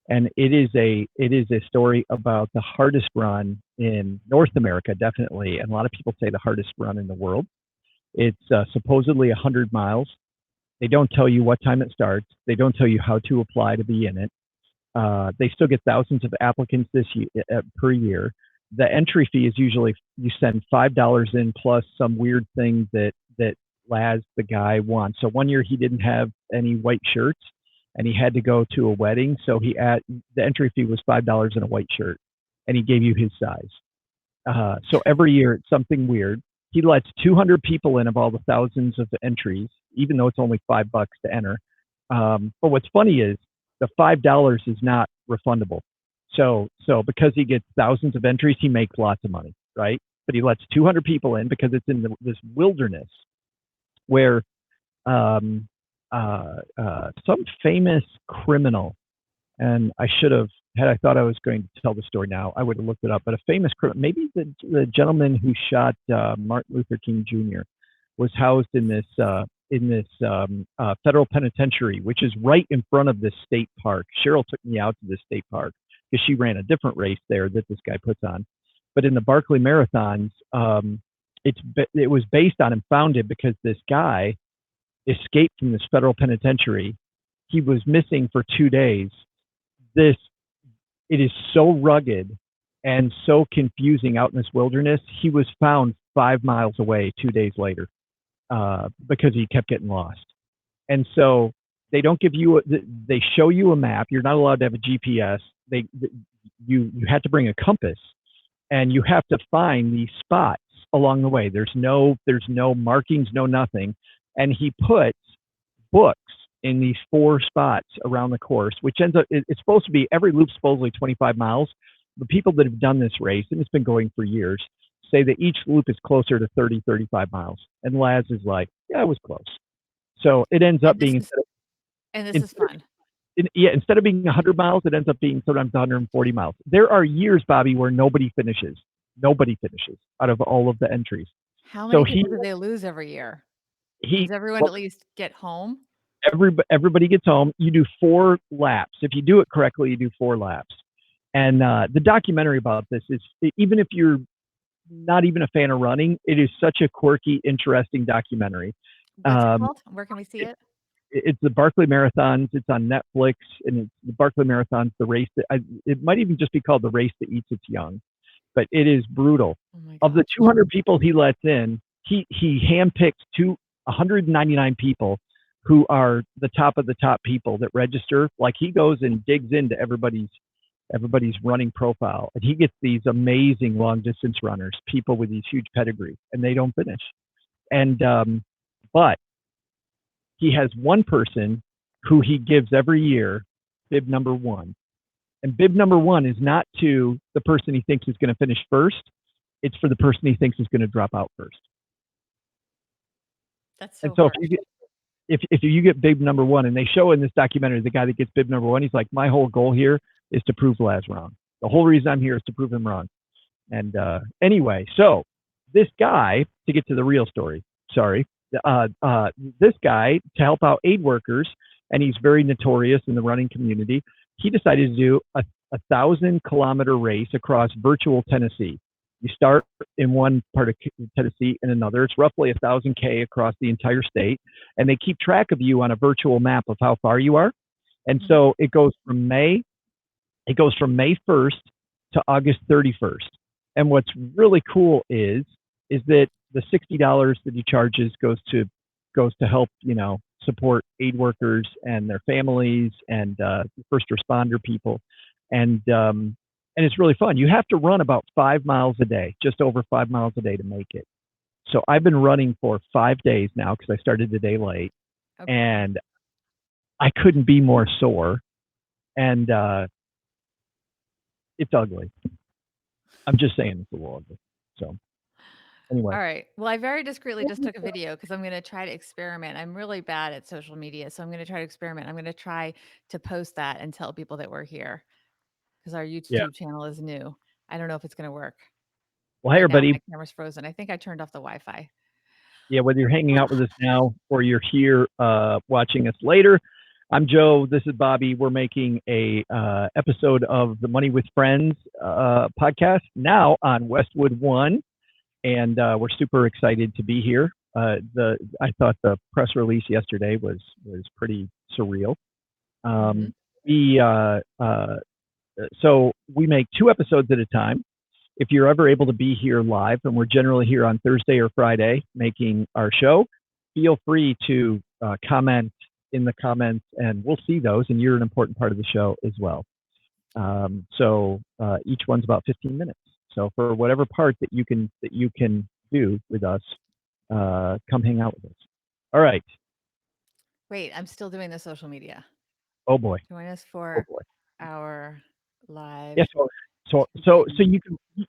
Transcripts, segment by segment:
and it is a story about the hardest run in North America, definitely, and a lot of people say the hardest run in the world. It's supposedly 100 miles. They don't tell you what time it starts. They don't tell you how to apply to be in it. They still get thousands of applicants this year, per year. The entry fee is usually you send $5 in plus some weird thing that Laz the guy wants. So one year he didn't have any white shirts, and he had to go to a wedding. So the entry fee was $5 in a white shirt, and he gave you his size. So every year it's something weird. He lets 200 people in of all the thousands of entries, even though it's only $5 to enter. But what's funny is the $5 is not refundable. So because he gets thousands of entries, he makes lots of money, right? But he lets 200 people in because it's in this wilderness where some famous criminal, and I should have, had I thought I was going to tell the story now, I would have looked it up. But a famous criminal, maybe the gentleman who shot Martin Luther King Jr. was housed in this federal penitentiary, which is right in front of this state park. Cheryl took me out to this state park because she ran a different race there that this guy puts on. But in the Barkley Marathons, it was based on and founded because this guy escaped from this federal penitentiary. He was missing for 2 days. It is so rugged and so confusing out in this wilderness. He was found 5 miles away 2 days later because he kept getting lost. And so they don't give you, they show you a map. You're not allowed to have a GPS. You have to bring a compass, and you have to find these spots along the way. There's no markings, no nothing. And he puts books in these 4 spots around the course, which ends up, it's supposed to be, every loop's supposedly 25 miles. The people that have done this race, and it's been going for years, say that each loop is closer to 30, 35 miles. And Laz is like, yeah, it was close. So it ends up being, this is fun. Instead of being 100 miles, it ends up being sometimes 140 miles. There are years, Bobby, where nobody finishes out of all of the entries. How many people do they lose every year? Does everyone at least get home? Everybody gets home. You do 4 laps. If you do it correctly, you do 4 laps. And the documentary about this is, even if you're not even a fan of running, it is such a quirky, interesting documentary. What's it called? Where can we see it? It's the Barkley Marathons. It's on Netflix, and it's the Barkley Marathons, the race it might even just be called The Race That Eats Its Young, but it is brutal. Of the 200 people he lets in, he handpicks 199 people who are the top of the top people that register. Like, he goes and digs into everybody's running profile, and he gets these amazing long distance runners, people with these huge pedigree, and they don't finish. And but he has one person who he gives every year bib number 1. And bib number 1 is not to the person he thinks is going to finish first. It's for the person he thinks is going to drop out first. That's so and so hard. if you get bib number 1, and they show in this documentary, the guy that gets bib number 1, he's like, my whole goal here is to prove Laz wrong. The whole reason I'm here is to prove him wrong. And anyway, so this guy, to get to the real story, this guy, to help out aid workers, and he's very notorious in the running community, he decided to do a 1,000-kilometer race across virtual Tennessee. You start in one part of Tennessee and another. It's roughly 1,000 K across the entire state, and they keep track of you on a virtual map of how far you are. And so it goes from May 1st to August 31st. And what's really cool is that the $60 that he charges goes to help, support aid workers and their families and first responder people. And it's really fun. You have to run about 5 miles a day, just over 5 miles a day to make it. So I've been running for 5 days now because I started the day late. Okay. And I couldn't be more sore. And it's ugly. I'm just saying it's a little ugly. So anyway. All right. Well, I very discreetly just took a video because I'm going to try to experiment. I'm really bad at social media, so I'm going to try to experiment. I'm going to try to post that and tell people that we're here because our YouTube channel is new. I don't know if it's going to work. Well, hey, everybody. My camera's frozen. I think I turned off the Wi-Fi. Yeah, whether you're hanging out with us now or you're here watching us later, I'm Joe. This is Bobby. We're making a episode of the Money with Friends podcast now on Westwood One, and we're super excited to be here. I thought the press release yesterday was pretty surreal. Mhm. We so we make 2 episodes at a time. If you're ever able to be here live, and we're generally here on Thursday or Friday making our show, feel free to comment in the comments, and we'll see those. And you're an important part of the show as well. So each one's about 15 minutes. So for whatever part that you can do with us, come hang out with us. All right. Wait, I'm still doing the social media. Oh boy. Join us Oh for boy. our live. Yes. So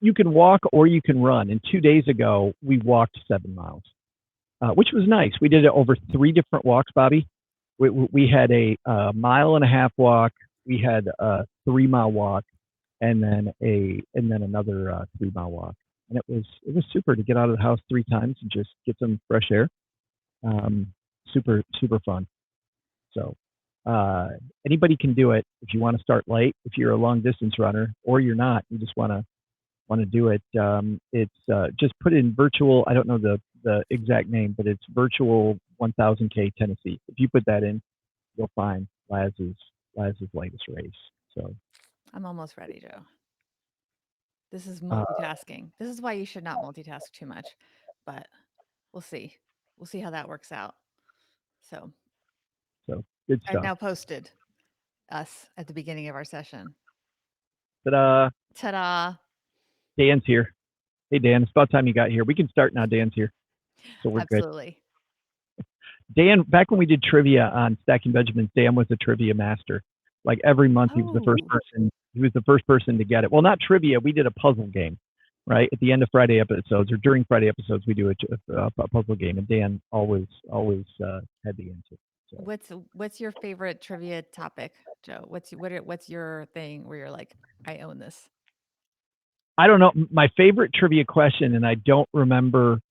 you can walk or you can run. And 2 days ago we walked 7 miles, which was nice. We did it over 3 different walks, Bobby. We had a 1.5 mile walk. We had a 3-mile walk, and then another 3-mile walk. And it was super to get out of the house 3 times and just get some fresh air. Super fun. So anybody can do it if you want to start late. If you're a long distance runner, or you're not, you just want to do it. It's just put in virtual. I don't know the exact name, but it's virtual 1000K Tennessee. If you put that in, you'll find Laz's latest race. So I'm almost ready, Joe. This is multitasking. This is why you should not multitask too much, but we'll see. We'll see how that works out. So good I've stuff. now posted us at the beginning of our session. Ta-da! Ta-da! Dan's here. Hey, Dan, it's about time you got here. We can start now. Dan's here. So we're Absolutely. Good. Dan, back when we did trivia on Stacking Benjamins, Dan was a trivia master. Like every month, he was the first person. He was the first person to get it. Well, not trivia. We did a puzzle game, right? At the end of Friday episodes or during Friday episodes, we do a puzzle game, and Dan always had the answer. So. What's your favorite trivia topic, Joe? What's your thing where you're like, I own this? I don't know. My favorite trivia question, and I don't remember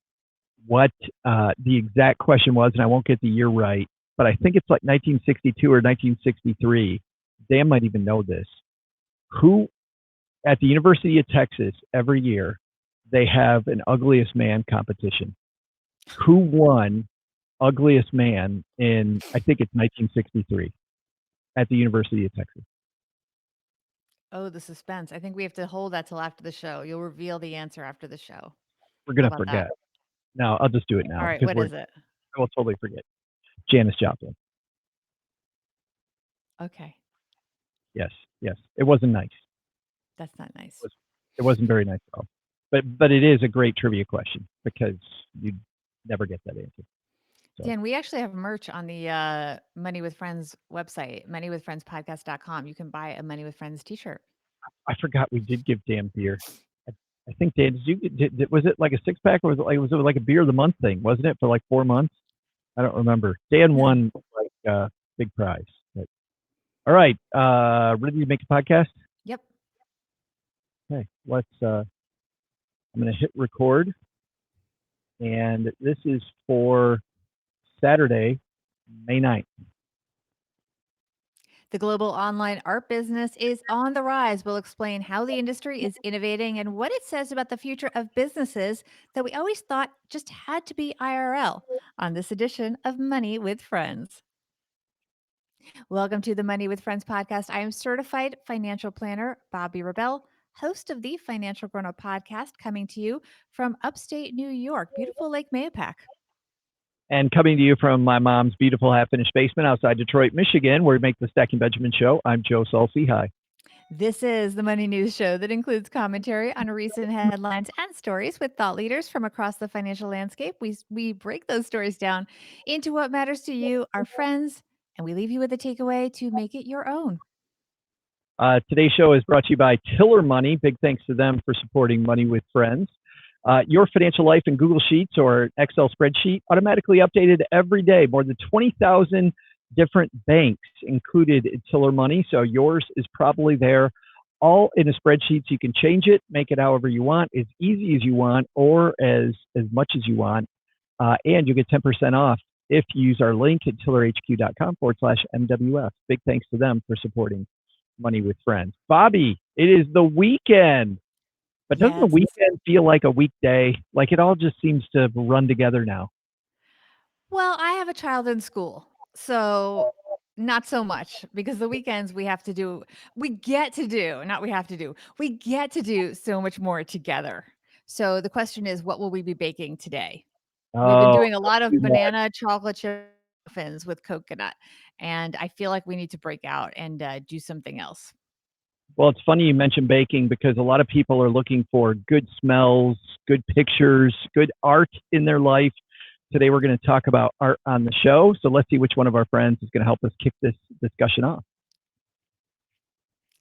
what the exact question was, and I won't get the year right, but I think it's like 1962 or 1963. Dan might even know this. Who at the University of Texas every year they have an ugliest man competition? Who won ugliest man in, I think it's 1963 at the University of Texas? Oh, the suspense. I think we have to hold that till after the show. You'll reveal the answer after the show. We're gonna forget. No, I'll just do it now. All right, what is it? I will totally forget. Janis Joplin. Okay. Yes. It wasn't nice. That's not nice. It wasn't very nice at all. But it is a great trivia question because you'd never get that answer. So. Dan, we actually have merch on the Money with Friends website, moneywithfriendspodcast.com. You can buy a Money with Friends t-shirt. I forgot we did give Dan beer. I think Dan, was it like a 6-pack or was it like a beer of the month thing? Wasn't it for like 4 months? I don't remember. Dan won like a big prize. But, all right, ready to make a podcast? Yep. Okay, let's. I'm going to hit record, and this is for Saturday, May 9th. The global online art business is on the rise. We'll explain how the industry is innovating and what it says about the future of businesses that we always thought just had to be IRL on this edition of Money with Friends. Welcome to the Money with Friends podcast. I am certified financial planner Bobby Rebell, host of the Financial Grown Up podcast, coming to you from upstate New York, beautiful Lake Mahopac. And coming to you from my mom's beautiful half-finished basement outside Detroit, Michigan, where we make the Stacking Benjamin show. I'm Joe Salsi. Hi. This is the Money News Show that includes commentary on recent headlines and stories with thought leaders from across the financial landscape. We break those stories down into what matters to you, our friends, and we leave you with a takeaway to make it your own. Today's show is brought to you by Tiller Money. Big thanks to them for supporting Money with Friends. Your financial life in Google Sheets or Excel spreadsheet automatically updated every day. More than 20,000 different banks included in Tiller Money. So yours is probably there all in a spreadsheet. So you can change it, make it however you want, as easy as you want, or as much as you want. And you get 10% off if you use our link at tillerhq.com/MWF. Big thanks to them for supporting Money with Friends. Bobbi, it is the weekend, but doesn't the Yes. weekend feel like a weekday? Like it all just seems to run together now. Well, I have a child in school, so not so much because the weekends we get to do, not we have to do. We get to do so much more together. So the question is, what will we be baking today? We've been Oh, doing a let's lot of do that. banana chocolate chip muffins with coconut, and I feel like we need to break out and do something else. Well, it's funny you mentioned baking because a lot of people are looking for good smells, good pictures, good art in their life. Today, we're going to talk about art on the show. So let's see which one of our friends is going to help us kick this discussion off.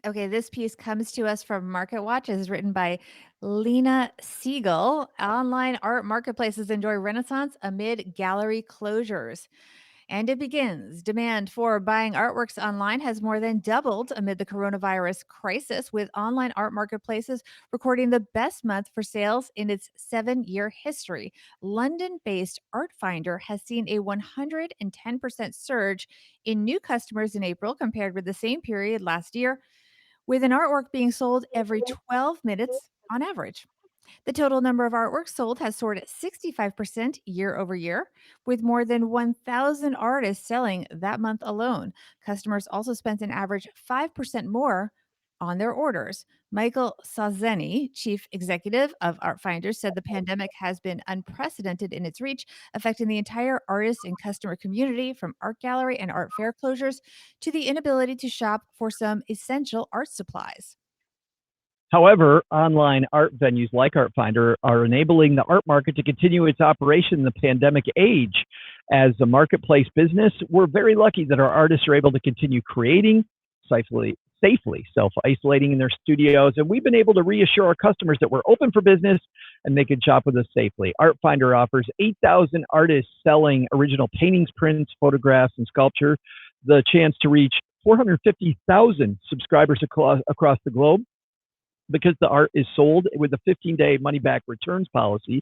Okay, this piece comes to us from MarketWatch. It is written by Lena Siegel. Online art marketplaces enjoy renaissance amid gallery closures. And it begins. Demand for buying artworks online has more than doubled amid the coronavirus crisis, with online art marketplaces recording the best month for sales in its 7-year history. London based Artfinder has seen a 110% surge in new customers in April compared with the same period last year, with an artwork being sold every 12 minutes on average. The total number of artworks sold has soared 65% year over year, with more than 1,000 artists selling that month alone. Customers also spent an average 5% more on their orders. Michael Sazeni, chief executive of Artfinder, said the pandemic has been unprecedented in its reach, affecting the entire artist and customer community, from art gallery and art fair closures to the inability to shop for some essential art supplies. However, online art venues like Artfinder are enabling the art market to continue its operation in the pandemic age. As a marketplace business, we're very lucky that our artists are able to continue creating safely self-isolating in their studios, and we've been able to reassure our customers that we're open for business and they can shop with us safely. Artfinder offers 8,000 artists selling original paintings, prints, photographs, and sculpture, the chance to reach 450,000 subscribers across the globe. Because the art is sold with a 15-day money-back returns policy,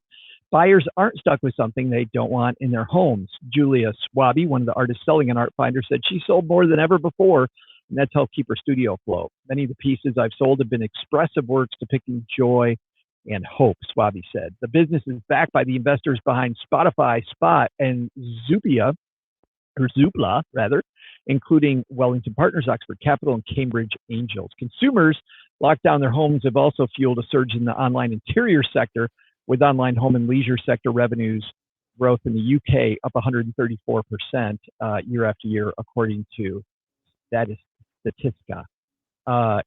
buyers aren't stuck with something they don't want in their homes. Julia Swaby, one of the artists selling an Artfinder, said she sold more than ever before, and that's helped keep her studio afloat. Many of the pieces I've sold have been expressive works depicting joy and hope, Swaby said. The business is backed by the investors behind Spotify, Spot, and Zoopla, rather, including Wellington Partners, Oxford Capital, and Cambridge Angels. Consumers locked down their homes have also fueled a surge in the online interior sector, with online home and leisure sector revenues growth in the UK up 134% year after year, according to Statistica.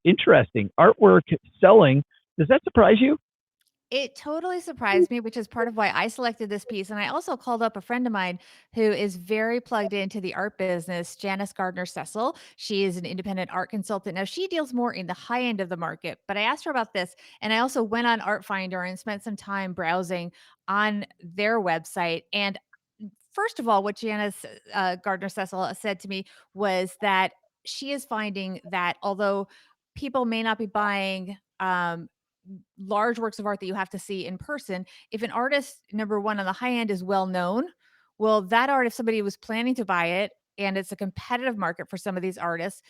Interesting. Artwork selling. Does that surprise you? It totally surprised me, which is part of why I selected this piece. And I also called up a friend of mine who is very plugged into the art business, Janice Gardner Cecil. She is an independent art consultant. Now, she deals more in the high end of the market, but I asked her about this. And I also went on Artfinder and spent some time browsing on their website. And first of all, what Janice Gardner Cecil said to me was that she is finding that although people may not be buying large works of art that you have to see in person, if an artist, number one, on the high end is well known, well, that art, if somebody was planning to buy it and it's a competitive market for some of these artists,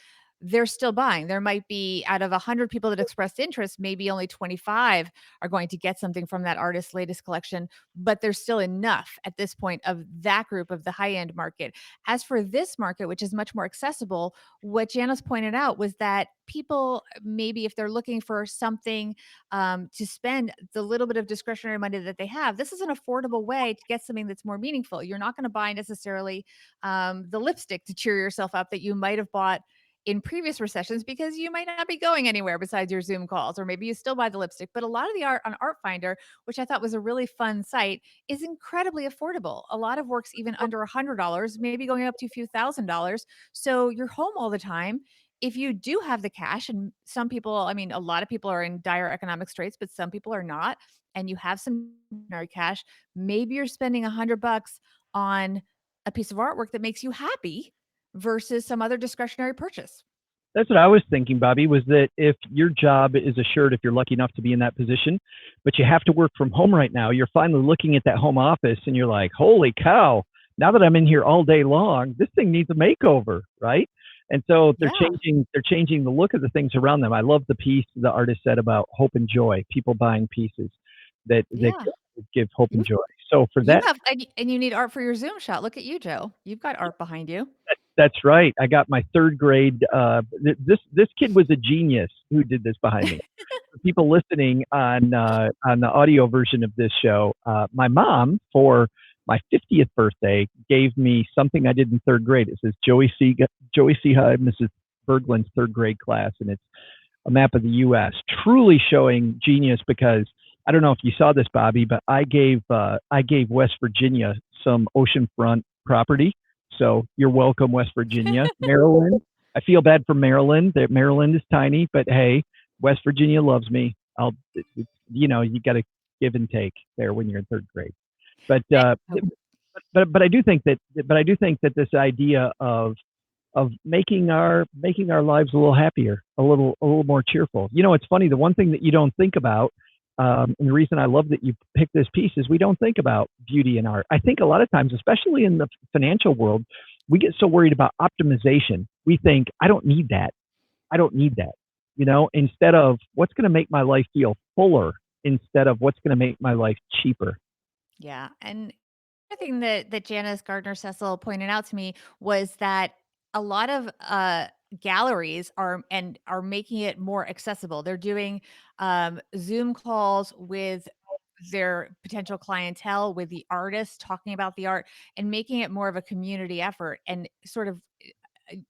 they're still buying. There might be, out of 100 people that expressed interest, maybe only 25 are going to get something from that artist's latest collection, but there's still enough at this point of that group of the high end market. As for this market, which is much more accessible, what Janice pointed out was that people, maybe if they're looking for something to spend the little bit of discretionary money that they have, this is an affordable way to get something that's more meaningful. You're not going to buy necessarily the lipstick to cheer yourself up that you might have bought in previous recessions, because you might not be going anywhere besides your Zoom calls, or maybe you still buy the lipstick. But a lot of the art on Artfinder, which I thought was a really fun site, is incredibly affordable. A lot of works even under $100, maybe going up to a few $1,000s. So you're home all the time. If you do have the cash, and some people, I mean, a lot of people are in dire economic straits, but some people are not, and you have some cash, maybe you're spending $100 on a piece of artwork that makes you happy versus some other discretionary purchase. That's what I was thinking, Bobbi, was that if your job is assured, if you're lucky enough to be in that position, but you have to work from home right now, you're finally looking at that home office and you're like, holy cow, now that I'm in here all day long, this thing needs a makeover, right? And so Yeah. they're changing the look of the things around them. I love the piece the artist said about hope and joy, people buying pieces that Yeah. give hope and You joy. So for you that, have and you need art for your Zoom shot. Look at you, Joe. You've got art behind you. that's right. I got my third grade. This kid was a genius who did this behind me. For people listening on the audio version of this show, my mom for my 50th birthday gave me something I did in third grade. It says Joey C. Hyde, Mrs. Berglund's third grade class, and it's a map of the U.S. Truly showing genius because I don't know if you saw this, Bobby, but I gave West Virginia some oceanfront property. So you're welcome, West Virginia, Maryland. I feel bad for Maryland. That Maryland is tiny, but hey, West Virginia loves me. You got to give and take there when you're in third grade. But Eh, uh, oh, but I do think that this idea of making our lives a little happier, a little more cheerful. You know, it's funny. The one thing that you don't think about, and the reason I love that you picked this piece is we don't think about beauty and art. I think a lot of times, especially in the financial world, we get so worried about optimization. We think I don't need that. I don't need that. You know, instead of what's going to make my life feel fuller, instead of what's going to make my life cheaper. yeah, and other thing that Janice Gardner Cecil pointed out to me was that a lot of galleries are making it more accessible. They're doing Zoom calls with their potential clientele, with the artists talking about the art and making it more of a community effort and sort of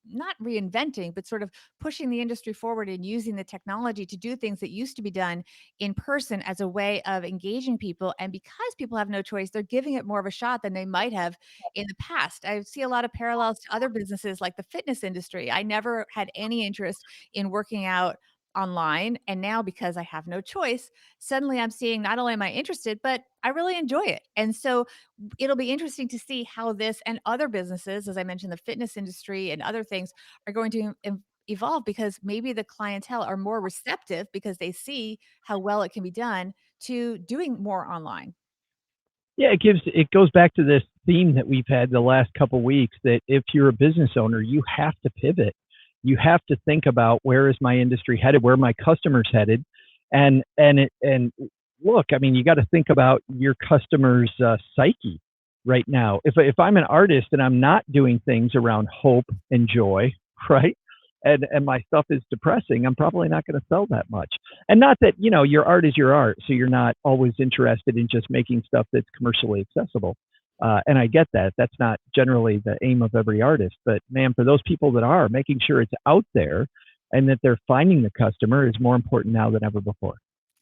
not reinventing, but sort of pushing the industry forward and using the technology to do things that used to be done in person as a way of engaging people. And because people have no choice, they're giving it more of a shot than they might have in the past. I see a lot of parallels to other businesses like the fitness industry. I never had any interest in working out online. And now, because I have no choice, suddenly I'm seeing not only am I interested, but I really enjoy it. And so it'll be interesting to see how this and other businesses, as I mentioned, the fitness industry and other things are going to evolve because maybe the clientele are more receptive because they see how well it can be done to doing more online. Yeah, it goes back to this theme that we've had the last couple weeks that if you're a business owner, you have to pivot. You have to think about where is my industry headed, where are my customers headed, and look, I mean, you got to think about your customers' psyche right now. If I'm an artist and I'm not doing things around hope and joy, right? And my stuff is depressing, I'm probably not going to sell that much. And not that, you know, your art is your art, so you're not always interested in just making stuff that's commercially accessible. And I get that. That's not generally the aim of every artist. But man, for those people that are, making sure it's out there and that they're finding the customer is more important now than ever before.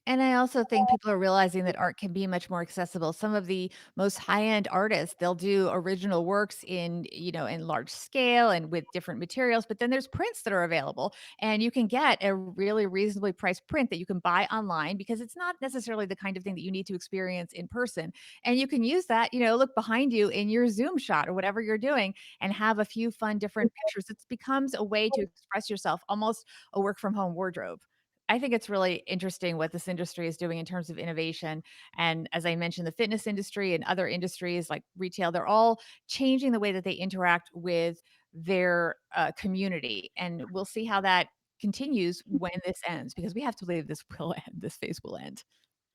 And I also think people are realizing that art can be much more accessible. Some of the most high-end artists, they'll do original works in, in large scale and with different materials, but then there's prints that are available and you can get a really reasonably priced print that you can buy online because it's not necessarily the kind of thing that you need to experience in person. And you can use that, look behind you in your Zoom shot or whatever you're doing and have a few fun different pictures. It becomes a way to express yourself, almost a work from home wardrobe. I think it's really interesting what this industry is doing in terms of innovation. And as I mentioned, the fitness industry and other industries like retail, they're all changing the way that they interact with their community. And we'll see how that continues when this ends, because we have to believe this will end, this phase will end.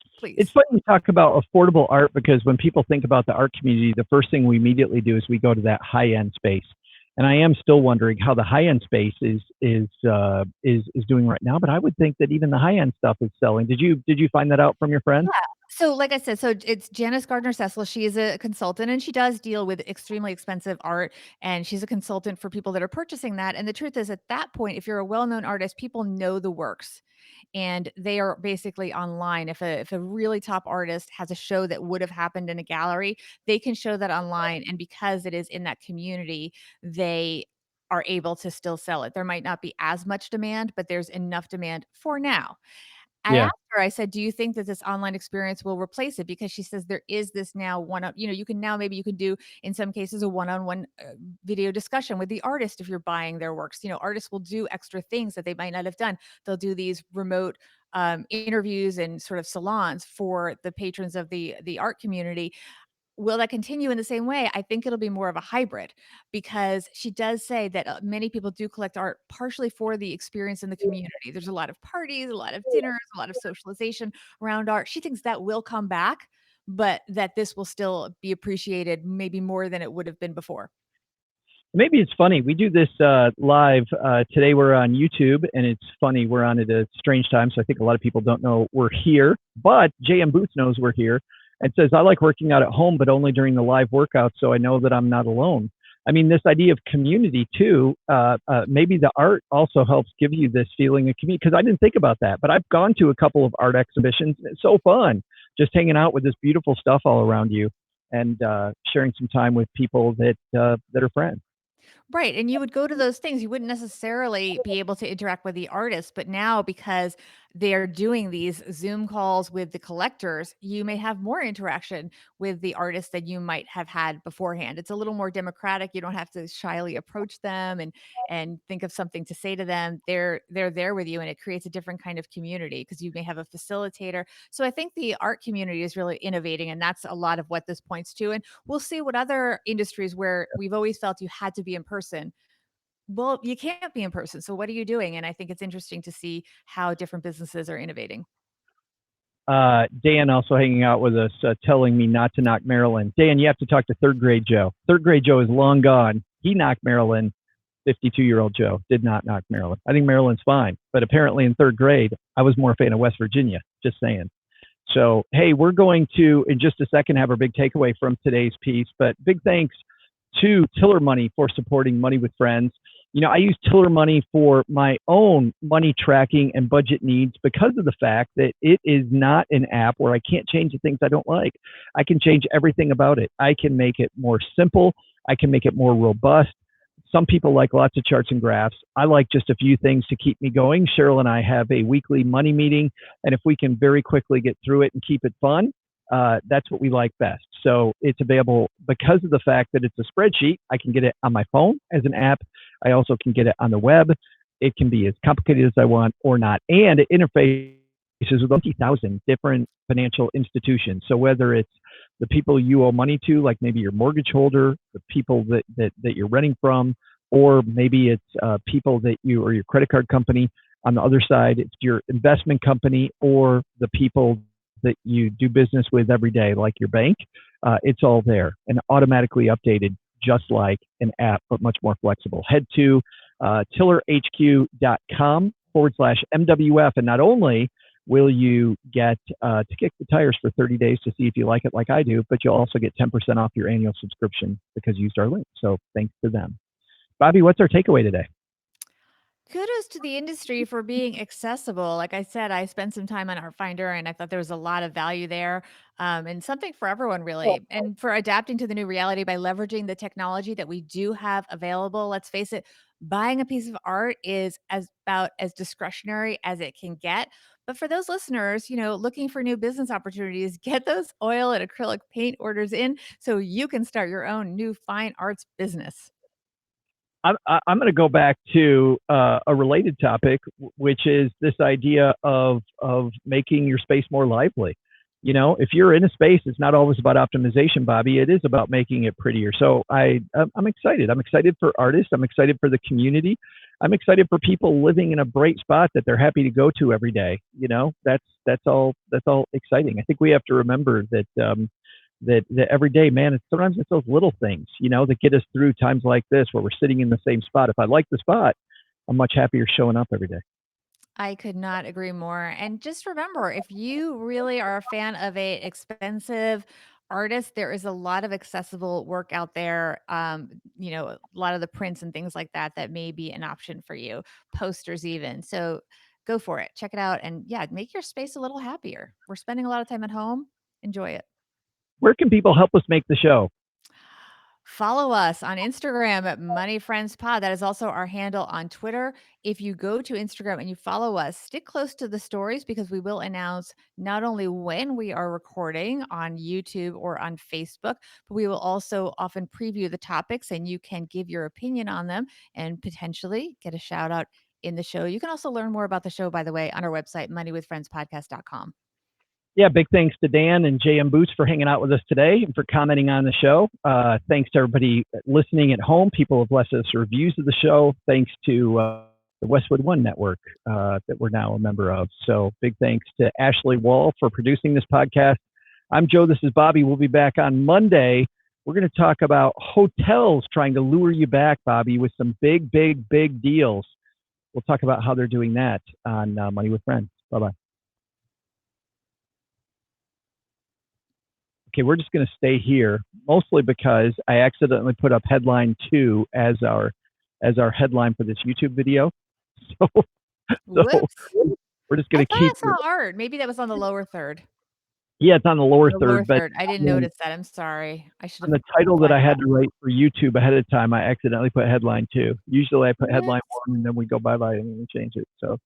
It's Please. funny you talk about affordable art because when people think about the art community, the first thing we immediately do is we go to that high end space. And I am still wondering how the high end space is doing right now. But I would think that even the high end stuff is selling. Did you find that out from your friends? Yeah. So, like I said, so it's Janice Gardner Cecil. She is a consultant and she does deal with extremely expensive art. And she's a consultant for people that are purchasing that. And the truth is, at that point, if you're a well known artist, people know the works and they are basically online. If a really top artist has a show that would have happened in a gallery, they can show that online. And because it is in that community, they are able to still sell it. There might not be as much demand, but there's enough demand for now. I Yeah, asked her, I said, "Do you think that this online experience will replace it?" Because she says there is this now you can now maybe you can do in some cases a one-on-one video discussion with the artist if you're buying their works. Artists will do extra things that they might not have done. They'll do these remote interviews and sort of salons for the patrons of the art community will that continue in the same way? I think it'll be more of a hybrid because she does say that many people do collect art partially for the experience in the community. There's a lot of parties, a lot of dinners, a lot of socialization around art. She thinks that will come back, but that this will still be appreciated maybe more than it would have been before. Maybe it's funny. We do this live. Today we're on YouTube, and it's funny. We're on at a strange time, so I think a lot of people don't know we're here. But JM Boots knows we're here and says, I like working out at home, but only during the live workout, so I know that I'm not alone. I mean, this idea of community, too, maybe the art also helps give you this feeling of community, because I didn't think about that. But I've gone to a couple of art exhibitions. And it's so fun just hanging out with this beautiful stuff all around you and sharing some time with people that are friends. Right, and you would go to those things, you wouldn't necessarily be able to interact with the artist, but now because they're doing these Zoom calls with the collectors, you may have more interaction with the artist than you might have had beforehand. It's a little more democratic, you don't have to shyly approach them and think of something to say to them. They're there with you and it creates a different kind of community because you may have a facilitator. So I think the art community is really innovating and that's a lot of what this points to. And we'll see what other industries where we've always felt you had to be in person. Well, you can't be in person. So what are you doing? And I think it's interesting to see how different businesses are innovating. Dan also hanging out with us, telling me not to knock Marilyn. Dan, you have to talk to third grade Joe. Third grade Joe is long gone. He knocked Marilyn. 52-year-old Joe did not knock Marilyn. I think Marilyn's fine, but apparently in third grade, I was more a fan of West Virginia. Just saying. So, hey, we're going to, in just a second, have our big takeaway from today's piece. But big thanks to Tiller Money for supporting Money with Friends. You know, I use Tiller Money for my own money tracking and budget needs because of the fact that it is not an app where I can't change the things I don't like. I can change everything about it. I can make it more simple. I can make it more robust. Some people like lots of charts and graphs. I like just a few things to keep me going. Cheryl and I have a weekly money meeting, and if we can very quickly get through it and keep it fun, that's what we like best. So it's available because of the fact that it's a spreadsheet. I can get it on my phone as an app. I also can get it on the web. It can be as complicated as I want or not. And it interfaces with 20,000 different financial institutions. So whether it's the people you owe money to, like maybe your mortgage holder, the people that you're renting from, or maybe it's people that you or your credit card company. On the other side, it's your investment company or the people that you do business with every day, like your bank. It's all there and automatically updated, just like an app, but much more flexible. Head to tillerhq.com/MWF. And not only will you get to kick the tires for 30 days to see if you like it like I do, but you'll also get 10% off your annual subscription because you used our link. So thanks to them. Bobby, what's our takeaway today? Kudos to the industry for being accessible. Like I said, I spent some time on Artfinder and I thought there was a lot of value there and something for everyone, really. And for adapting to the new reality by leveraging the technology that we do have available. Let's face it, buying a piece of art is about as discretionary as it can get. But for those listeners, looking for new business opportunities, get those oil and acrylic paint orders in so you can start your own new fine arts business. I'm going to go back to a related topic, which is this idea of making your space more lively. You know, if you're in a space, it's not always about optimization, Bobby. It is about making it prettier. So I'm excited. I'm excited for artists. I'm excited for the community. I'm excited for people living in a bright spot that they're happy to go to every day. You know, that's all exciting. I think we have to remember that every day, man, sometimes it's those little things, that get us through times like this where we're sitting in the same spot. If I like the spot, I'm much happier showing up every day. I could not agree more. And just remember, if you really are a fan of a expensive artist, there is a lot of accessible work out there. A lot of the prints and things like that that may be an option for you, posters even. So go for it. Check it out and yeah, make your space a little happier. We're spending a lot of time at home. Enjoy it. Where can people help us make the show? Follow us on Instagram at Money Friends Pod. That is also our handle on Twitter. If you go to Instagram and you follow us, stick close to the stories because we will announce not only when we are recording on YouTube or on Facebook, but we will also often preview the topics and you can give your opinion on them and potentially get a shout out in the show. You can also learn more about the show, by the way, on our website, moneywithfriendspodcast.com. Yeah, big thanks to Dan and JM Boots for hanging out with us today and for commenting on the show. Thanks to everybody listening at home. People have left us reviews of the show. Thanks to the Westwood One Network that we're now a member of. So big thanks to Ashley Wall for producing this podcast. I'm Joe. This is Bobby. We'll be back on Monday. We're going to talk about hotels trying to lure you back, Bobby, with some big, big, big deals. We'll talk about how they're doing that on Money with Friends. Bye-bye. Okay, we're just going to stay here, mostly because I accidentally put up headline 2 as our headline for this YouTube video. So we're just going to keep. I saw art. Maybe that was on the lower third. Yeah, it's on the lower third, but I didn't notice that. I'm sorry. I should have. On the title that I had to write for YouTube ahead of time, I accidentally put headline 2. Usually I put headline 1 and then we go bye-bye and we change it. So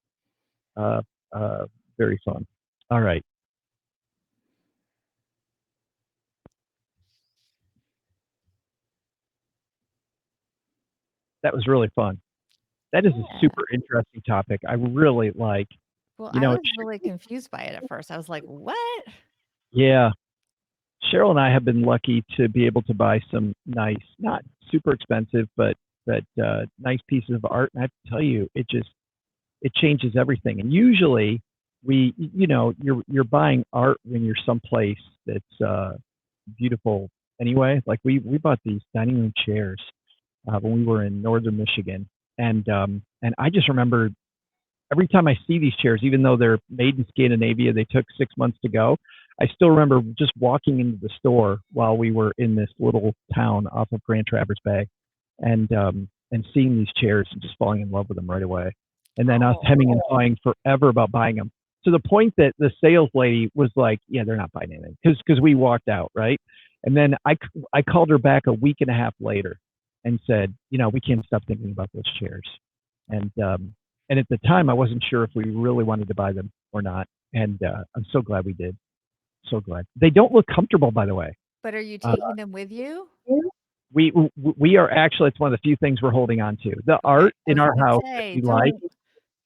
very fun. All right. That was really fun. That is a super interesting topic. I really like. Well, I was really confused by it at first. I was like, what? Yeah. Cheryl and I have been lucky to be able to buy some nice, not super expensive, but nice pieces of art. And I have to tell you, it changes everything. And usually you're buying art when you're someplace that's beautiful anyway. Like we bought these dining room chairs when we were in northern Michigan. And I just remember every time I see these chairs, even though they're made in Scandinavia, they took 6 months to go. I still remember just walking into the store while we were in this little town off of Grand Traverse Bay, and seeing these chairs and just falling in love with them right away. And then us hemming and hawing forever about buying them, to the point that the sales lady was like, "Yeah, they're not buying anything," because we walked out, right? And then I called her back a week and a half later and said, we can't stop thinking about those chairs. And at the time, I wasn't sure if we really wanted to buy them or not. And I'm so glad we did. So glad. They don't look comfortable, by the way. But are you taking them with you? We are actually, it's one of the few things we're holding on to. The art in our house that we like,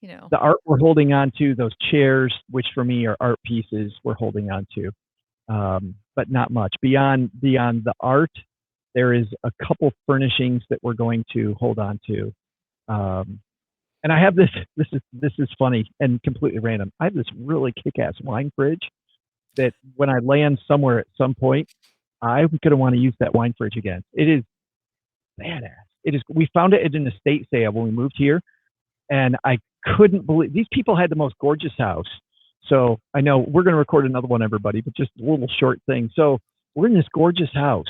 the art we're holding on to, those chairs, which for me are art pieces, we're holding on to, but not much. Beyond the art, there is a couple furnishings that we're going to hold on to. And I have this is funny and completely random. I have this really kick-ass wine fridge that when I land somewhere at some point, I'm going to want to use that wine fridge again. It is badass. It is. We found it at an estate sale when we moved here, and I couldn't believe these people had the most gorgeous house. So I know we're going to record another one, everybody, but just a little short thing. So we're in this gorgeous house.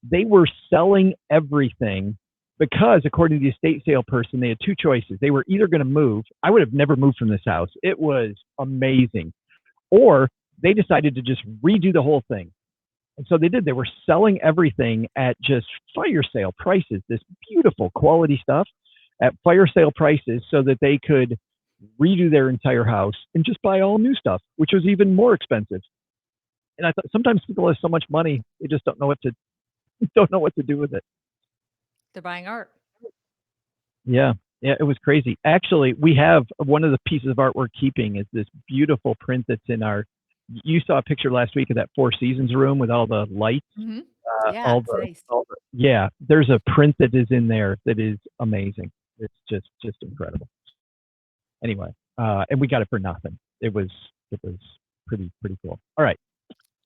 They were selling everything because, according to the estate sale person, they had 2 choices. They were either going to move. I would have never moved from this house. It was amazing. Or they decided to just redo the whole thing. And so they did. They were selling everything at just fire sale prices, this beautiful quality stuff at fire sale prices, so that they could redo their entire house and just buy all new stuff, which was even more expensive. And I thought sometimes people have so much money, they just don't know what to do with it. They're buying art. Yeah, it was crazy. Actually, we have one of the pieces of art we're keeping is this beautiful print that's in our. You saw a picture last week of that Four Seasons room with all the lights. Mm-hmm. Yeah, there's a print that is in there that is amazing. It's just incredible. Anyway, and we got it for nothing. It was pretty cool. All right,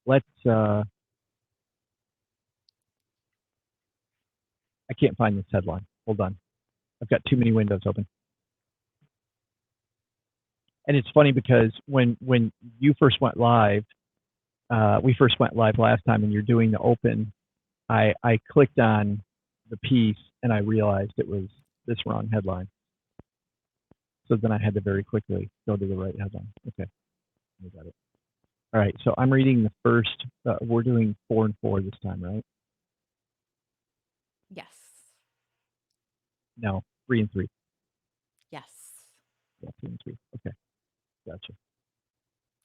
let's. I can't find this headline. Hold on, I've got too many windows open. And it's funny because when you first went live, we first went live last time, and you're doing the open, I clicked on the piece and I realized it was this wrong headline. So then I had to very quickly go to the right headline. Okay, I got it. All right, so I'm reading the first. We're doing 4 and 4 this time, right? Yes. No, 3 and 3. Yes. Yeah, 3 and 3. Okay, gotcha.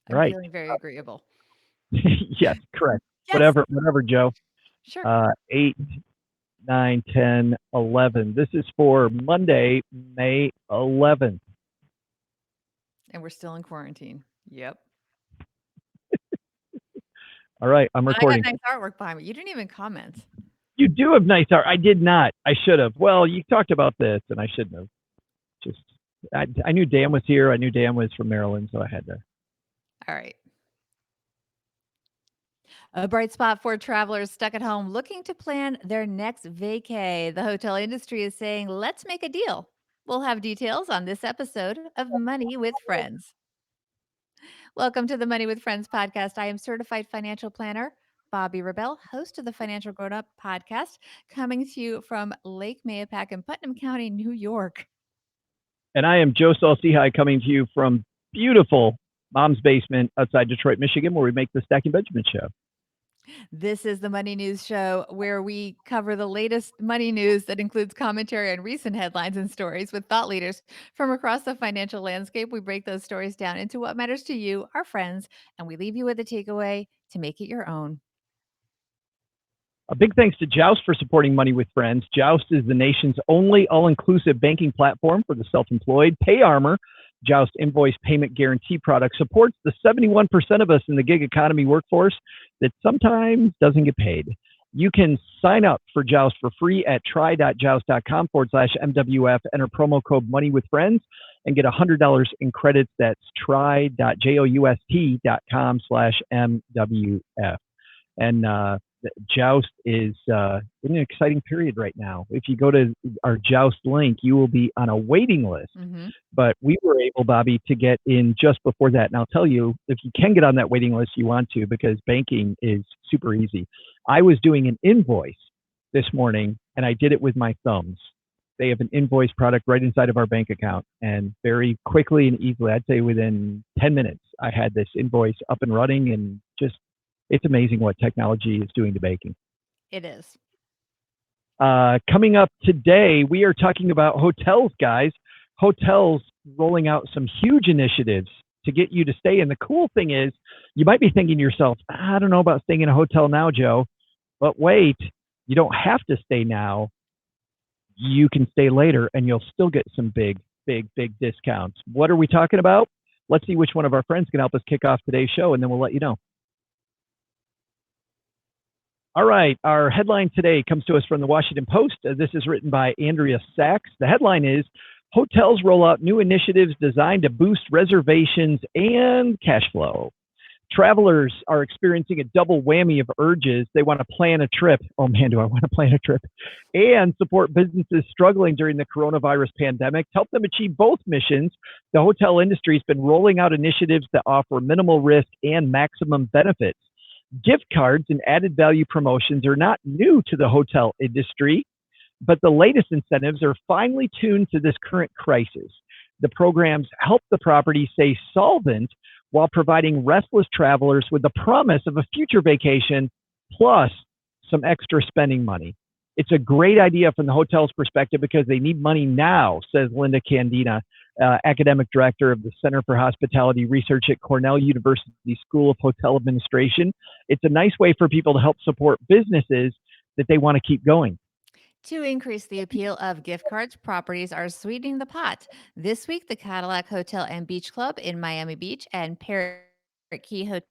I'm right. feeling very agreeable. Yes, correct. Yes. Whatever, Joe. Sure. 8, 9, 10, 11. This is for Monday, May 11th. And we're still in quarantine. Yep. All right, I'm I got recording. nice artwork behind me. You didn't even comment. You do have nice art. I did not. I should have. Well, you talked about this, and I shouldn't have. Just, I knew Dan was here. I knew Dan was from Maryland, so I had to. All right. A bright spot for travelers stuck at home looking to plan their next vacay. The hotel industry is saying, let's make a deal. We'll have details on this episode of Money with Friends. Welcome to the Money with Friends podcast. I am certified financial planner Bobby Rebel, host of the Financial Grown Up podcast, coming to you from Lake Mayapack in Putnam County, New York. And I am Joe Saul-Sehy coming to you from beautiful Mom's Basement outside Detroit, Michigan, where we make the Stacking Benjamin show. This is the Money News Show, where we cover the latest money news that includes commentary on recent headlines and stories with thought leaders from across the financial landscape. We break those stories down into what matters to you, our friends, and we leave you with a takeaway to make it your own. A big thanks to Joust for supporting Money with Friends. Joust is the nation's only all-inclusive banking platform for the self-employed. PayArmor, Joust invoice payment guarantee product, supports the 71% of us in the gig economy workforce that sometimes doesn't get paid. You can sign up for Joust for free at try.joust.com/MWF, enter promo code Money with Friends, and get $100 in credits. That's try.joust.com/MWF. And Joust is in an exciting period right now. If you go to our Joust link, you will be on a waiting list. Mm-hmm. But we were able, Bobby, to get in just before that. And I'll tell you, if you can get on that waiting list, you want to, because banking is super easy. I was doing an invoice this morning, and I did it with my thumbs. They have an invoice product right inside of our bank account. And very quickly and easily, I'd say within 10 minutes, I had this invoice up and running, and just, it's amazing what technology is doing to banking. It is. Coming up today, we are talking about hotels, guys. Hotels rolling out some huge initiatives to get you to stay. And the cool thing is, you might be thinking to yourself, I don't know about staying in a hotel now, Joe. But wait, you don't have to stay now. You can stay later, and you'll still get some big discounts. What are we talking about? Let's see which one of our friends can help us kick off today's show, and then we'll let you know. All right, our headline today comes to us from the Washington Post. This is written by Andrea Sachs. The headline is, hotels roll out new initiatives designed to boost reservations and cash flow. Travelers are experiencing a double whammy of urges. They want to plan a trip. Oh man, do I want to plan a trip? And support businesses struggling during the coronavirus pandemic. To help them achieve both missions, the hotel industry has been rolling out initiatives that offer minimal risk and maximum benefits. Gift cards and added value promotions are not new to the hotel industry, but the latest incentives are finely tuned to this current crisis. The programs help the property stay solvent while providing restless travelers with the promise of a future vacation plus some extra spending money. It's a great idea from the hotel's perspective because they need money now, says Linda Candina, academic director of the Center for Hospitality Research at Cornell University School of Hotel Administration. It's a nice way for people to help support businesses that they want to keep going. To increase the appeal of gift cards, properties are sweetening the pot. This week, the Cadillac Hotel and Beach Club in Miami Beach and Parrot Key Hotel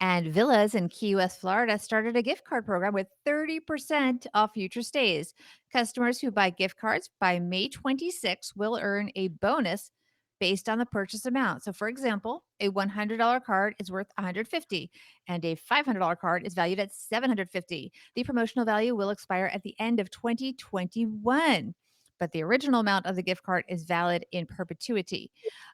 and Villas in Key West, Florida started a gift card program with 30% off future stays. Customers who buy gift cards by May 26 will earn a bonus based on the purchase amount. So, for example, a $100 card is worth $150 and a $500 card is valued at $750. The promotional value will expire at the end of 2021, but the original amount of the gift card is valid in perpetuity.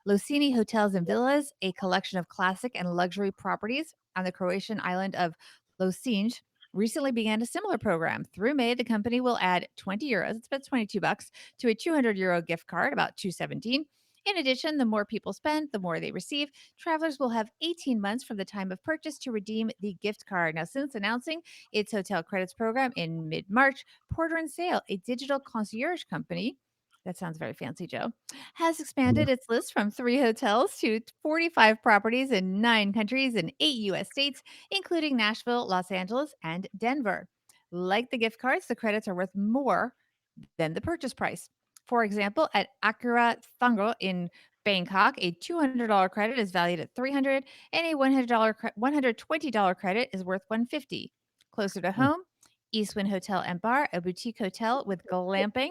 Locini Hotels and Villas, a collection of classic and luxury properties on the Croatian island of Losinj, recently began a similar program. Through May, the company will add 20 euros, it's about 22 bucks, to a 200 euro gift card, about 217. In addition, the more people spend, the more they receive. Travelers will have 18 months from the time of purchase to redeem the gift card. Now, since announcing its hotel credits program in mid-March, Porter and Sale, a digital concierge company, that sounds very fancy, Joe, has expanded its list from 3 hotels to 45 properties in 9 countries and 8 U.S. states, including Nashville, Los Angeles, and Denver. Like the gift cards, the credits are worth more than the purchase price. For example, at Acura Tango in Bangkok, a $200 credit is valued at 300, and a $120 credit is worth 150. Closer to Mm. home, Eastwind Hotel and Bar, a boutique hotel with glamping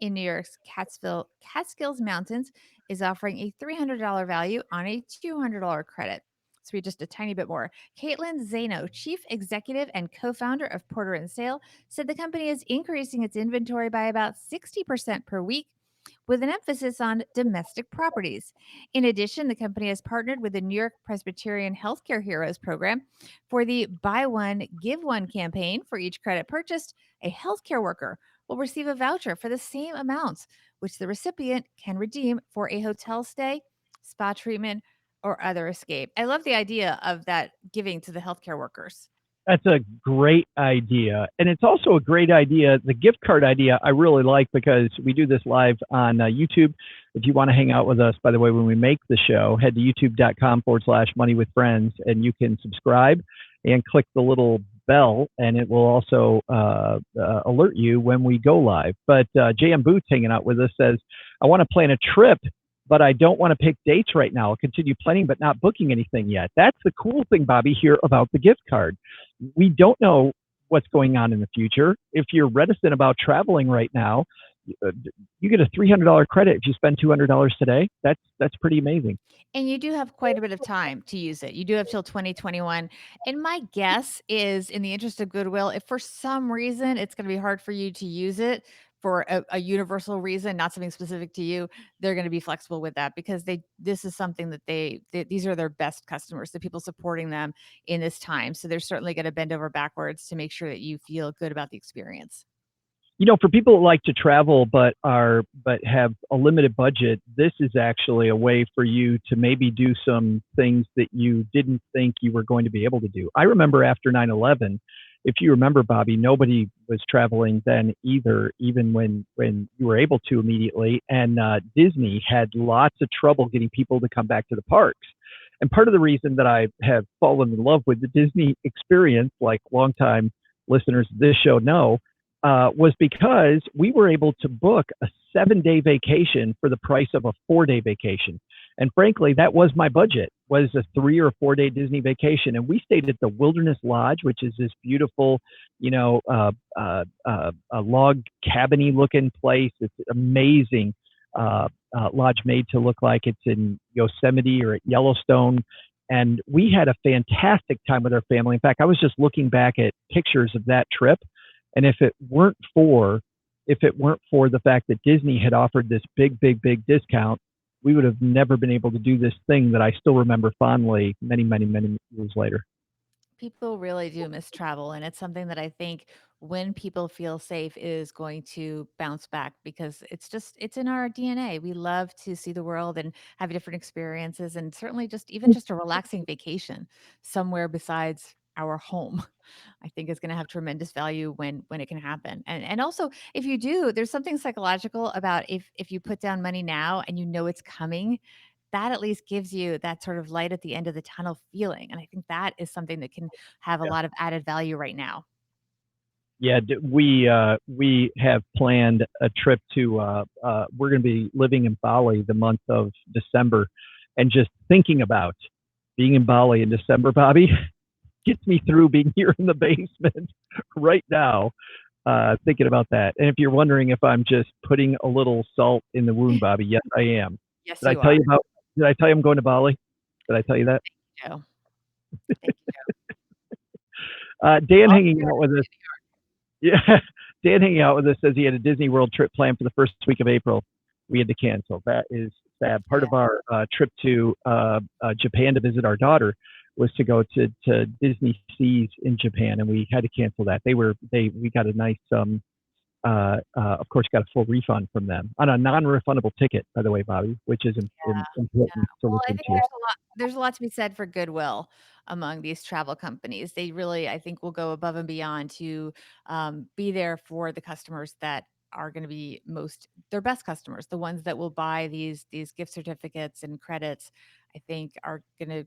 in New York's Catskills Mountains, is offering a $300 value on a $200 credit. So we just a tiny bit more. Caitlin Zano, chief executive and co-founder of Porter and Sale, said the company is increasing its inventory by about 60% per week with an emphasis on domestic properties. In addition, the company has partnered with the New York Presbyterian Healthcare Heroes program for the Buy One, Give One campaign. For each credit purchased, a healthcare worker will receive a voucher for the same amounts, which the recipient can redeem for a hotel stay, spa treatment, or other escape. I love the idea of that giving to the healthcare workers. That's a great idea. And it's also a great idea. The gift card idea I really like because we do this live on YouTube. If you want to hang out with us, by the way, when we make the show, head to youtube.com/money with friends and you can subscribe and click the little bell and it will also alert you when we go live. But JM Boots hanging out with us says, I want to plan a trip but I don't want to pick dates right now. I'll continue planning, but not booking anything yet. That's the cool thing, Bobby, here about the gift card. We don't know what's going on in the future. If you're reticent about traveling right now, you get a $300 credit if you spend $200 today. That's pretty amazing. And you do have quite a bit of time to use it. You do have till 2021. And my guess is, in the interest of goodwill, if for some reason it's going to be hard for you to use it for a universal reason, not something specific to you, they're going to be flexible with that because this is something that these are their best customers, the people supporting them in this time. So they're certainly going to bend over backwards to make sure that you feel good about the experience. For people that like to travel but have a limited budget, this is actually a way for you to maybe do some things that you didn't think you were going to be able to do. I remember after 9/11, if you remember, Bobby, nobody was traveling then either, even when you were able to immediately. And Disney had lots of trouble getting people to come back to the parks. And part of the reason that I have fallen in love with the Disney experience, like longtime listeners of this show know, was because we were able to book a 7-day vacation for the price of a 4-day vacation. And frankly, that was my budget, was a 3 or 4-day Disney vacation. And we stayed at the Wilderness Lodge, which is this beautiful, a log cabiny looking place. It's amazing lodge made to look like it's in Yosemite or at Yellowstone. And we had a fantastic time with our family. In fact, I was just looking back at pictures of that trip. And if it weren't for the fact that Disney had offered this big discount, we would have never been able to do this thing that I still remember fondly many years later. People really do miss travel, and it's something that I think when people feel safe is going to bounce back because it's in our DNA. We love to see the world and have different experiences and certainly just a relaxing vacation somewhere besides our home. I think is going to have tremendous value when it can happen. And also if you do, there's something psychological about if you put down money now and you know it's coming, that at least gives you that sort of light at the end of the tunnel feeling. And I think that is something that can have a Yeah. lot of added value right now. Yeah, we have planned a trip to. We're going to be living in Bali the month of December, and just thinking about being in Bali in December, Bobby, gets me through being here in the basement right now. Thinking about that, and if you're wondering if I'm just putting a little salt in the wound, Bobby, yes, I am. Yes, Did I you tell are. you about? Did I tell you I'm going to Bali? Did I tell you that? Joe. Thank you, Joe. Dan I'll hanging share out it with us. Yeah, Dan hanging out with us says he had a Disney World trip planned for the first week of April. We had to cancel. That is sad. Part of our trip to Japan to visit our daughter was to go to Disney Seas in Japan, and we had to cancel that. We got a nice of course, got a full refund from them on a non-refundable ticket, by the way, Bobby, which is important to Well, look I think into. there's a lot to be said for goodwill among these travel companies. They really, I think, will go above and beyond to be there for the customers that are going to be their best customers, the ones that will buy these gift certificates and credits. I think are going to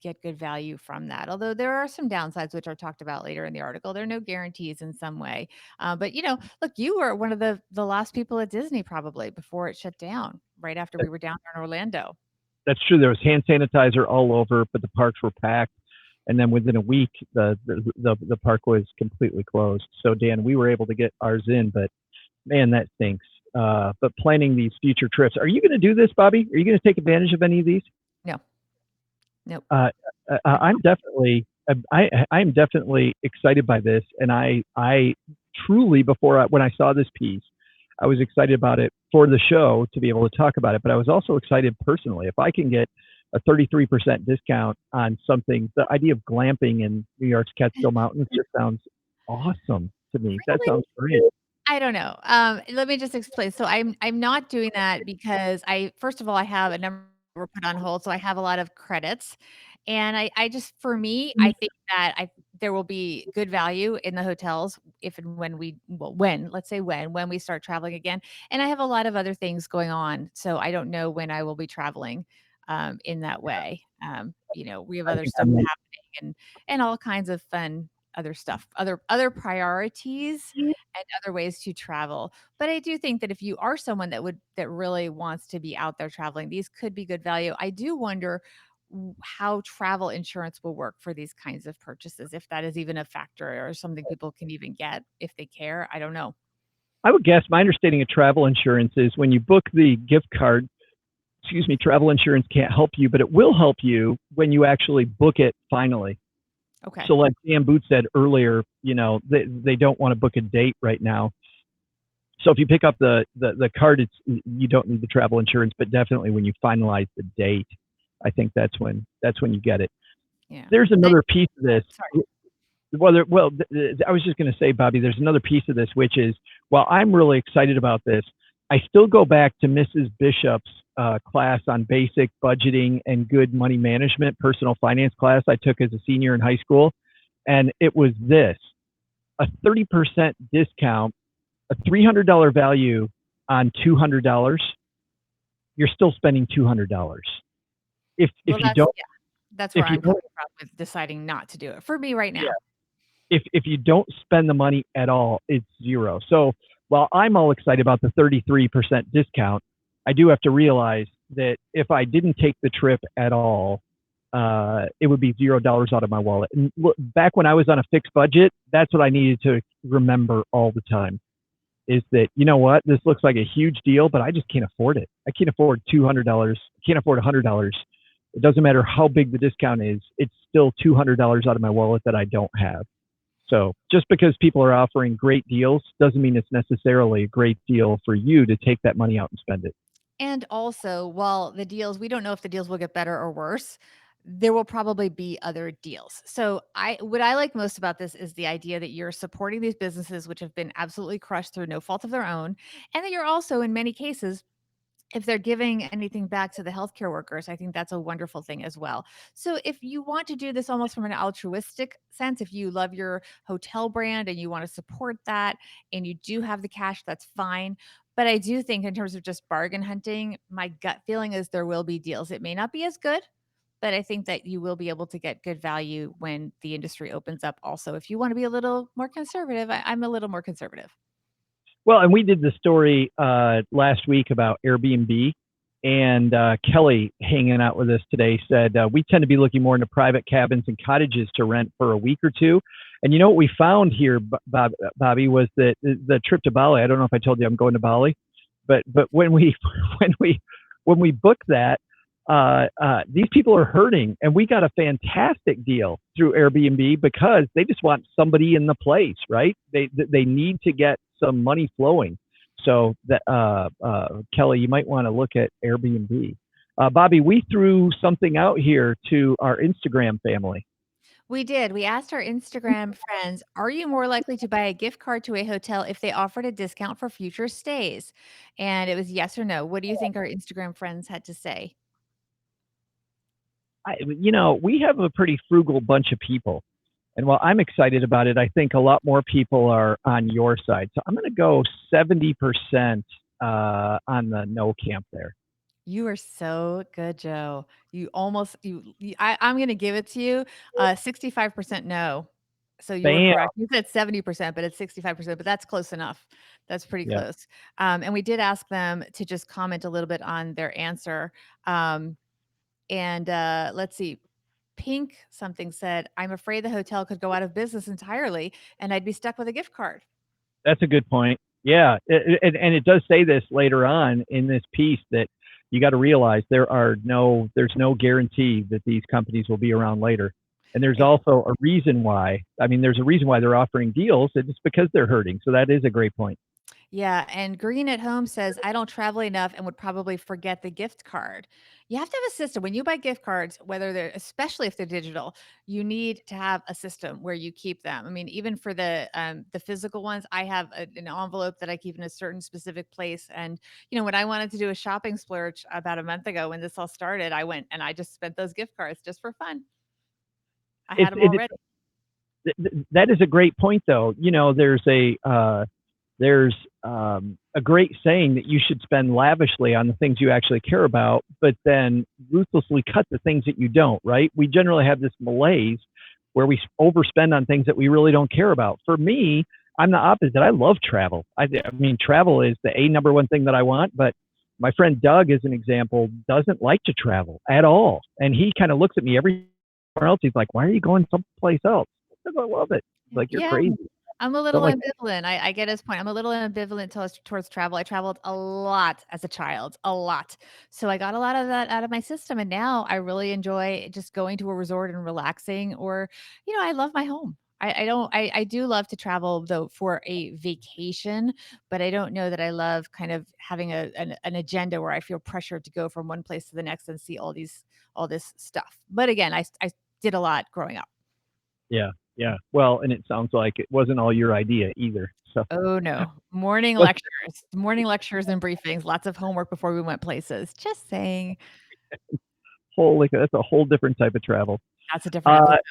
get good value from that. Although there are some downsides, which are talked about later in the article. There are no guarantees in some way. But look, you were one of the last people at Disney probably before it shut down, right after we were down there in Orlando. That's true. There was hand sanitizer all over, but the parks were packed. And then within a week, the park was completely closed. So Dan, we were able to get ours in, but man, that stinks. But planning these future trips, are you going to do this, Bobby? Are you going to take advantage of any of these? No, nope. Uh, I'm definitely, I'm definitely excited by this, and I truly when I saw this piece, I was excited about it for the show to be able to talk about it, but I was also excited personally. If I can get a 33% discount on something, the idea of glamping in New York's Catskill Mountains just sounds awesome to me. That Really? sounds great. I don't know. Let me just explain. So I'm not doing that because I first of all, I have a number were put on hold, so I have a lot of credits. And I just for me, I think that I there will be good value in the hotels if and when we well, when, let's say when we start traveling again. And I have a lot of other things going on, so I don't know when I will be traveling in that way. We have I other think stuff happening and all kinds of fun other stuff, other priorities and other ways to travel. But I do think that if you are someone that really wants to be out there traveling, these could be good value. I do wonder how travel insurance will work for these kinds of purchases, if that is even a factor or something people can even get if they care. I don't know. I would guess my understanding of travel insurance is when you book the gift card, excuse me, travel insurance can't help you, but it will help you when you actually book it finally. Okay. So, like Dan Booth said earlier, they don't want to book a date right now. So if you pick up the card, you don't need the travel insurance, but definitely when you finalize the date, I think that's when you get it. Yeah. There's another piece of this. Sorry. I was just going to say, Bobby, there's another piece of this, which is while I'm really excited about this, I still go back to Mrs. Bishop's class on basic budgeting and good money management, personal finance class I took as a senior in high school. And it was this a 30% discount, a $300 value on $200. You're still spending $200. If Well, you don't, that's where if you I'm don't, coming from with deciding not to do it for me right yeah, now. if you don't spend the money at all, it's zero. So while I'm all excited about the 33% discount, I do have to realize that if I didn't take the trip at all, it would be $0 out of my wallet. And look, back when I was on a fixed budget, that's what I needed to remember all the time. Is that you know what? This looks like a huge deal, but I just can't afford it. I can't afford $200. Can't afford $100. It doesn't matter how big the discount is. It's still $200 out of my wallet that I don't have. So just because people are offering great deals doesn't mean it's necessarily a great deal for you to take that money out and spend it. And also, while the deals we don't know if the deals will get better or worse, there will probably be other deals. So I what I like most about this is the idea that you're supporting these businesses which have been absolutely crushed through no fault of their own, and that you're also in many cases if they're giving anything back to the healthcare workers, I think that's a wonderful thing as well. So if you want to do this almost from an altruistic sense, if you love your hotel brand and you want to support that and you do have the cash, that's fine. But I do think in terms of just bargain hunting, my gut feeling is there will be deals. It may not be as good, but I think that you will be able to get good value when the industry opens up. Also, if you want to be a little more conservative, I'm a little more conservative. Well, and we did the story last week about Airbnb, and Kelly, hanging out with us today, said we tend to be looking more into private cabins and cottages to rent for a week or two. And you know what we found here, Bobby, was that the trip to Bali. I don't know if I told you I'm going to Bali, but when we when we booked that, these people are hurting, and we got a fantastic deal through Airbnb because they just want somebody in the place, right? They need to get some money flowing. So that Kelly, you might want to look at Airbnb. Bobby, we threw something out here to our Instagram family. We did. We asked our Instagram friends, "Are you more likely to buy a gift card to a hotel if they offered a discount for future stays?" And it was yes or no. What do you think our Instagram friends had to say? We have a pretty frugal bunch of people. And while I'm excited about it, I think a lot more people are on your side. So I'm going to go 70% on the no camp there. You are so good, Joe. You almost I'm gonna give it to you. 65% no. So you were Bam. correct. You said 70%, but it's 65%, but that's close enough. That's pretty Yeah. close. And we did ask them to just comment a little bit on their answer. Um, and let's see. Pink something said, I'm afraid the hotel could go out of business entirely and I'd be stuck with a gift card. That's a good point. Yeah, and it does say this later on in this piece that you got to realize there's no guarantee that these companies will be around later. And there's also a reason why. I mean, there's a reason why they're offering deals, and it's because they're hurting. So that is a great point. Yeah, and Green at Home says, I don't travel enough and would probably forget the gift card. You have to have a system. When you buy gift cards, whether they're, especially if they're digital, you need to have a system where you keep them. I mean, even for the physical ones, I have an envelope that I keep in a certain specific place. And you know, when I wanted to do a shopping splurge about a month ago when this all started, I went and I just spent those gift cards just for fun. I It's had them it, already. that is a great point, though. You know, there's a great saying that you should spend lavishly on the things you actually care about, but then ruthlessly cut the things that you don't, right? We generally have this malaise where we overspend on things that we really don't care about. For me, I'm the opposite. I love travel. I mean, travel is the number one thing that I want, but my friend Doug, as an example, doesn't like to travel at all. And he kind of looks at me everywhere else. He's like, why are you going someplace else? Because I love it. Like, you're Yeah. crazy. I'm a Don't little like ambivalent. I get his point. I'm a little ambivalent towards travel. I traveled a lot as a child, a lot. So I got a lot of that out of my system, and now I really enjoy just going to a resort and relaxing. Or, you know, I love my home. I don't. I do love to travel though for a vacation, but I don't know that I love kind of having an agenda where I feel pressured to go from one place to the next and see all this stuff. But again, I did a lot growing up. Yeah, yeah. Well, and it sounds like it wasn't all your idea either. So Oh, no. Morning lectures and briefings, lots of homework before we went places. Just saying. that's a whole different type of travel. That's a different Uh, episode.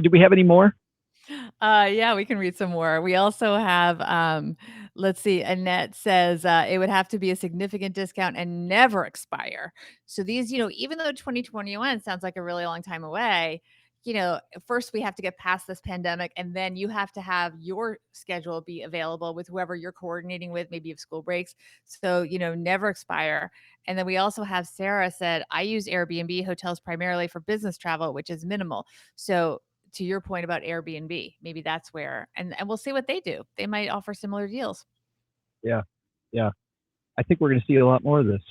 do we have any more? Yeah, we can read some more. We also have, let's see, Annette says, it would have to be a significant discount and never expire. So these, you know, even though 2021 sounds like a really long time away, you know, first we have to get past this pandemic, and then you have to have your schedule be available with whoever you're coordinating with, maybe if school breaks. So, you know, never expire. And then we also have Sarah said, I use Airbnb hotels primarily for business travel, which is minimal. So to your point about Airbnb, maybe that's where, and we'll see what they do. They might offer similar deals. Yeah, yeah. I think we're going to see a lot more of this.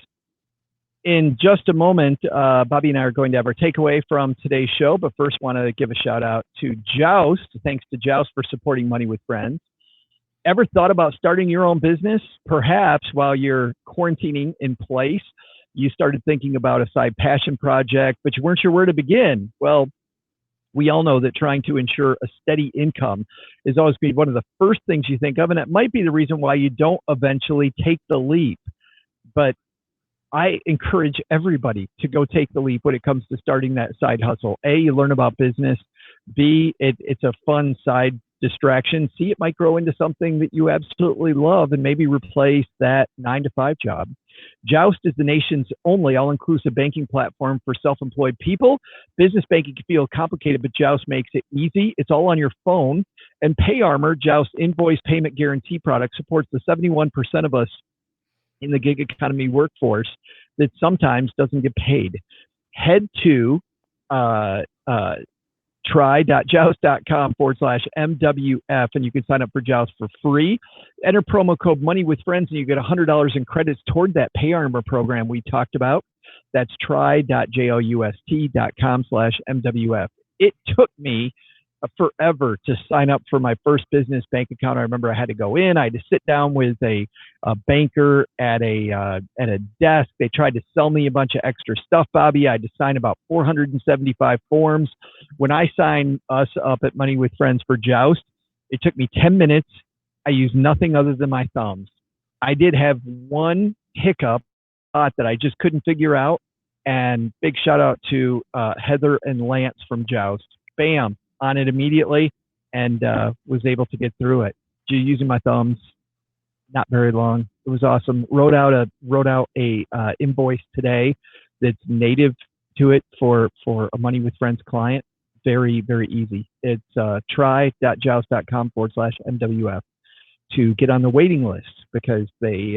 In just a moment, Bobby and I are going to have our takeaway from today's show, but first want to give a shout out to Joust. Thanks to Joust for supporting Money with Friends. Ever thought about starting your own business? Perhaps while you're quarantining in place, you started thinking about a side passion project, but you weren't sure where to begin. Well, we all know that trying to ensure a steady income is always going to be one of the first things you think of, and it might be the reason why you don't eventually take the leap. But I encourage everybody to go take the leap when it comes to starting that side hustle. A, you learn about business. B, it's a fun side distraction. C, it might grow into something that you absolutely love and maybe replace that 9-to-5 job. Joust is the nation's only all-inclusive banking platform for self-employed people. Business banking can feel complicated, but Joust makes it easy. It's all on your phone. And PayArmor, Joust's invoice payment guarantee product, supports the 71% of us in the gig economy workforce that sometimes doesn't get paid. Head to try.joust.com/MWF and you can sign up for Joust for free. Enter promo code Money with Friends and you get $100 in credits toward that PayArmor program we talked about. That's try.joust.com/MWF. It took me forever to sign up for my first business bank account. I remember I had to go in. I had to sit down with a banker at a desk. They tried to sell me a bunch of extra stuff, Bobby. I had to sign about 475 forms. When I signed us up at Money with Friends for Joust, it took me 10 minutes. I used nothing other than my thumbs. I did have one hiccup that I just couldn't figure out. And big shout out to Heather and Lance from Joust. Bam, on it immediately, and was able to get through it. Using my thumbs, not very long. It was awesome. Wrote out a invoice today that's native to it for a Money with Friends client. very, very easy. It's try.joust.com/MWF to get on the waiting list because they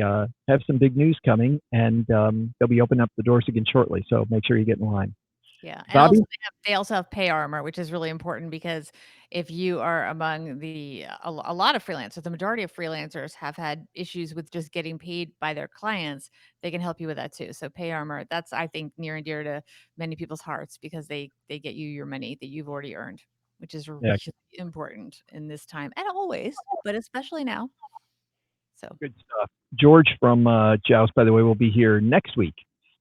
have some big news coming, and they'll be opening up the doors again shortly. So make sure you get in line. Yeah, and Bobby? also they also have Pay Armor, which is really important because if you are among a lot of freelancers, the majority of freelancers have had issues with just getting paid by their clients, they can help you with that too. So Pay Armor, that's I think near and dear to many people's hearts because they get you your money that you've already earned, which is Yeah, really important in this time and always, but especially now. So good stuff. George from Joust, by the way, will be here next week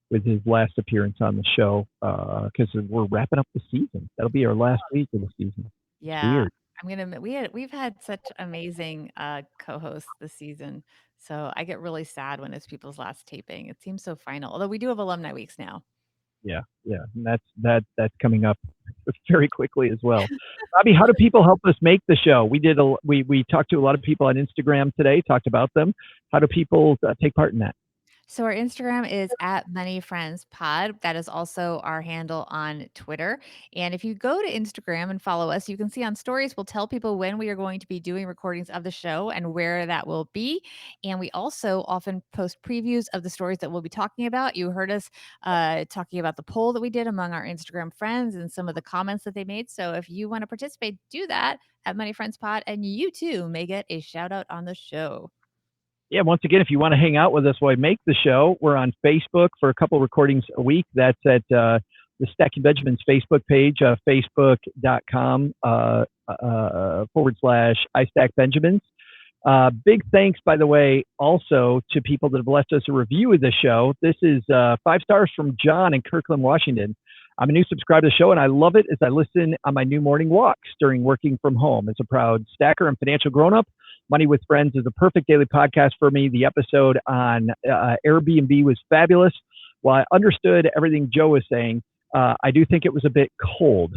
with his last appearance on the show because we're wrapping up the season. That'll be our last week of the season. It's yeah, weird. we've had such amazing co-hosts this season. So I get really sad when it's people's last taping. It seems so final. Although we do have alumni weeks now. Yeah, yeah, and that's coming up very quickly as well. Bobby, how do people help us make the show? We talked to a lot of people on Instagram today, talked about them. How do people take part in that? So our Instagram is at Money Friends Pod. That is also our handle on Twitter. And if you go to Instagram and follow us, you can see on stories, we'll tell people when we are going to be doing recordings of the show and where that will be. And we also often post previews of the stories that we'll be talking about. You heard us talking about the poll that we did among our Instagram friends and some of the comments that they made. So if you want to participate, do that at Money Friends Pod, and you too may get a shout out on the show. Yeah, once again, if you want to hang out with us while we make the show, we're on Facebook for a couple recordings a week. That's at the Stacking Benjamins Facebook page, facebook.com /iStackBenjamins. Big thanks, by the way, also to people that have left us a review of the show. This is 5 stars from John in Kirkland, Washington. I'm a new subscriber to the show, and I love it as I listen on my new morning walks during working from home. As a proud stacker and financial grown-up, Money with Friends is a perfect daily podcast for me. The episode on Airbnb was fabulous. While I understood everything Joe was saying, I do think it was a bit cold.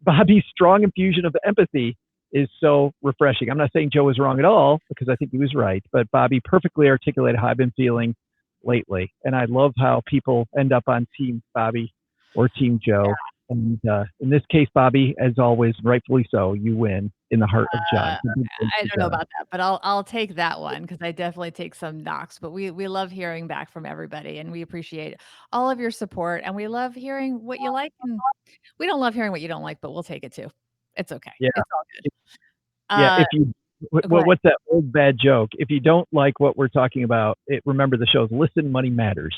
Bobby's strong infusion of empathy is so refreshing. I'm not saying Joe was wrong at all because I think he was right, but Bobby perfectly articulated how I've been feeling lately. And I love how people end up on Team Bobby or Team Joe. And in this case, Bobby, as always, rightfully so, you win in the heart of John. I don't know about that, but I'll take that one because I definitely take some knocks. But we love hearing back from everybody, and we appreciate all of your support, and we love hearing what you like, and we don't love hearing what you don't like, but we'll take it too. It's okay. Yeah. It's all good. Yeah, if you go ahead. what's that old bad joke? If you don't like what we're talking about, remember the show's Listen Money Matters,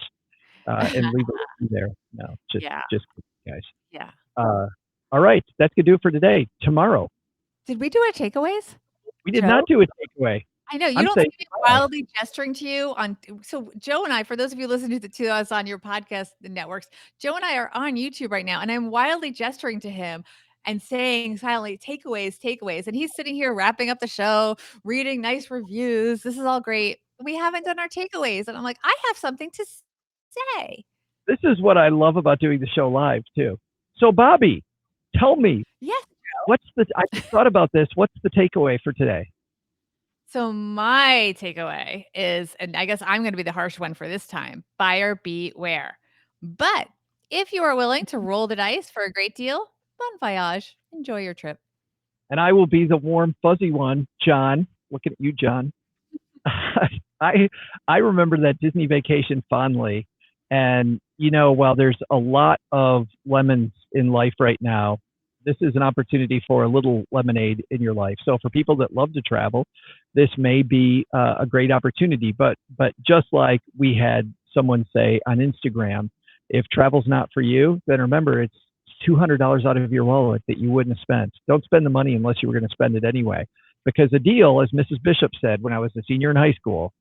and leave it there. No, just guys. Yeah. All right, that's gonna do it for today. Tomorrow, Did we do our takeaways? we did Joe? not do a takeaway. I know you I'm don't saying see me wildly gesturing to you on. So Joe and I, for those of you listening to us on your podcast networks, Joe and I are on YouTube right now, and I'm wildly gesturing to him and saying silently, "Takeaways, takeaways," and he's sitting here wrapping up the show, reading nice reviews. This is all great. We haven't done our takeaways, and I'm like, I have something to say. This is what I love about doing the show live too. So Bobby, tell me, Yes. I just thought about this. What's the takeaway for today? So my takeaway is, and I guess I'm going to be the harsh one for this time, buyer beware. But if you are willing to roll the dice for a great deal, bon voyage. Enjoy your trip. And I will be the warm, fuzzy one, John. Looking at you, John. I remember that Disney vacation fondly. And, while there's a lot of lemons in life right now, this is an opportunity for a little lemonade in your life. So for people that love to travel, this may be a great opportunity. But just like we had someone say on Instagram, if travel's not for you, then remember it's $200 out of your wallet that you wouldn't have spent. Don't spend the money unless you were going to spend it anyway. Because a deal, as Mrs. Bishop said when I was a senior in high school,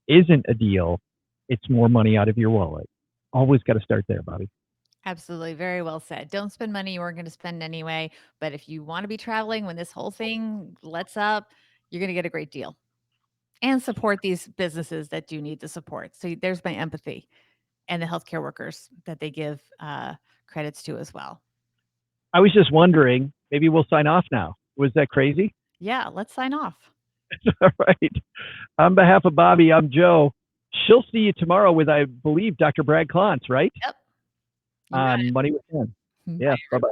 isn't a deal. It's more money out of your wallet. Always got to start there, Bobby. Absolutely. Very well said. Don't spend money you weren't going to spend anyway. But if you want to be traveling when this whole thing lets up, you're going to get a great deal and support these businesses that do need the support. So there's my empathy and the healthcare workers that they give credits to as well. I was just wondering, maybe we'll sign off now. Was that crazy? Yeah, let's sign off. All right. On behalf of Bobby, I'm Joe. She'll see you tomorrow with, I believe, Dr. Brad Klontz, right? Yep. On Money with Him. Yeah, bye-bye.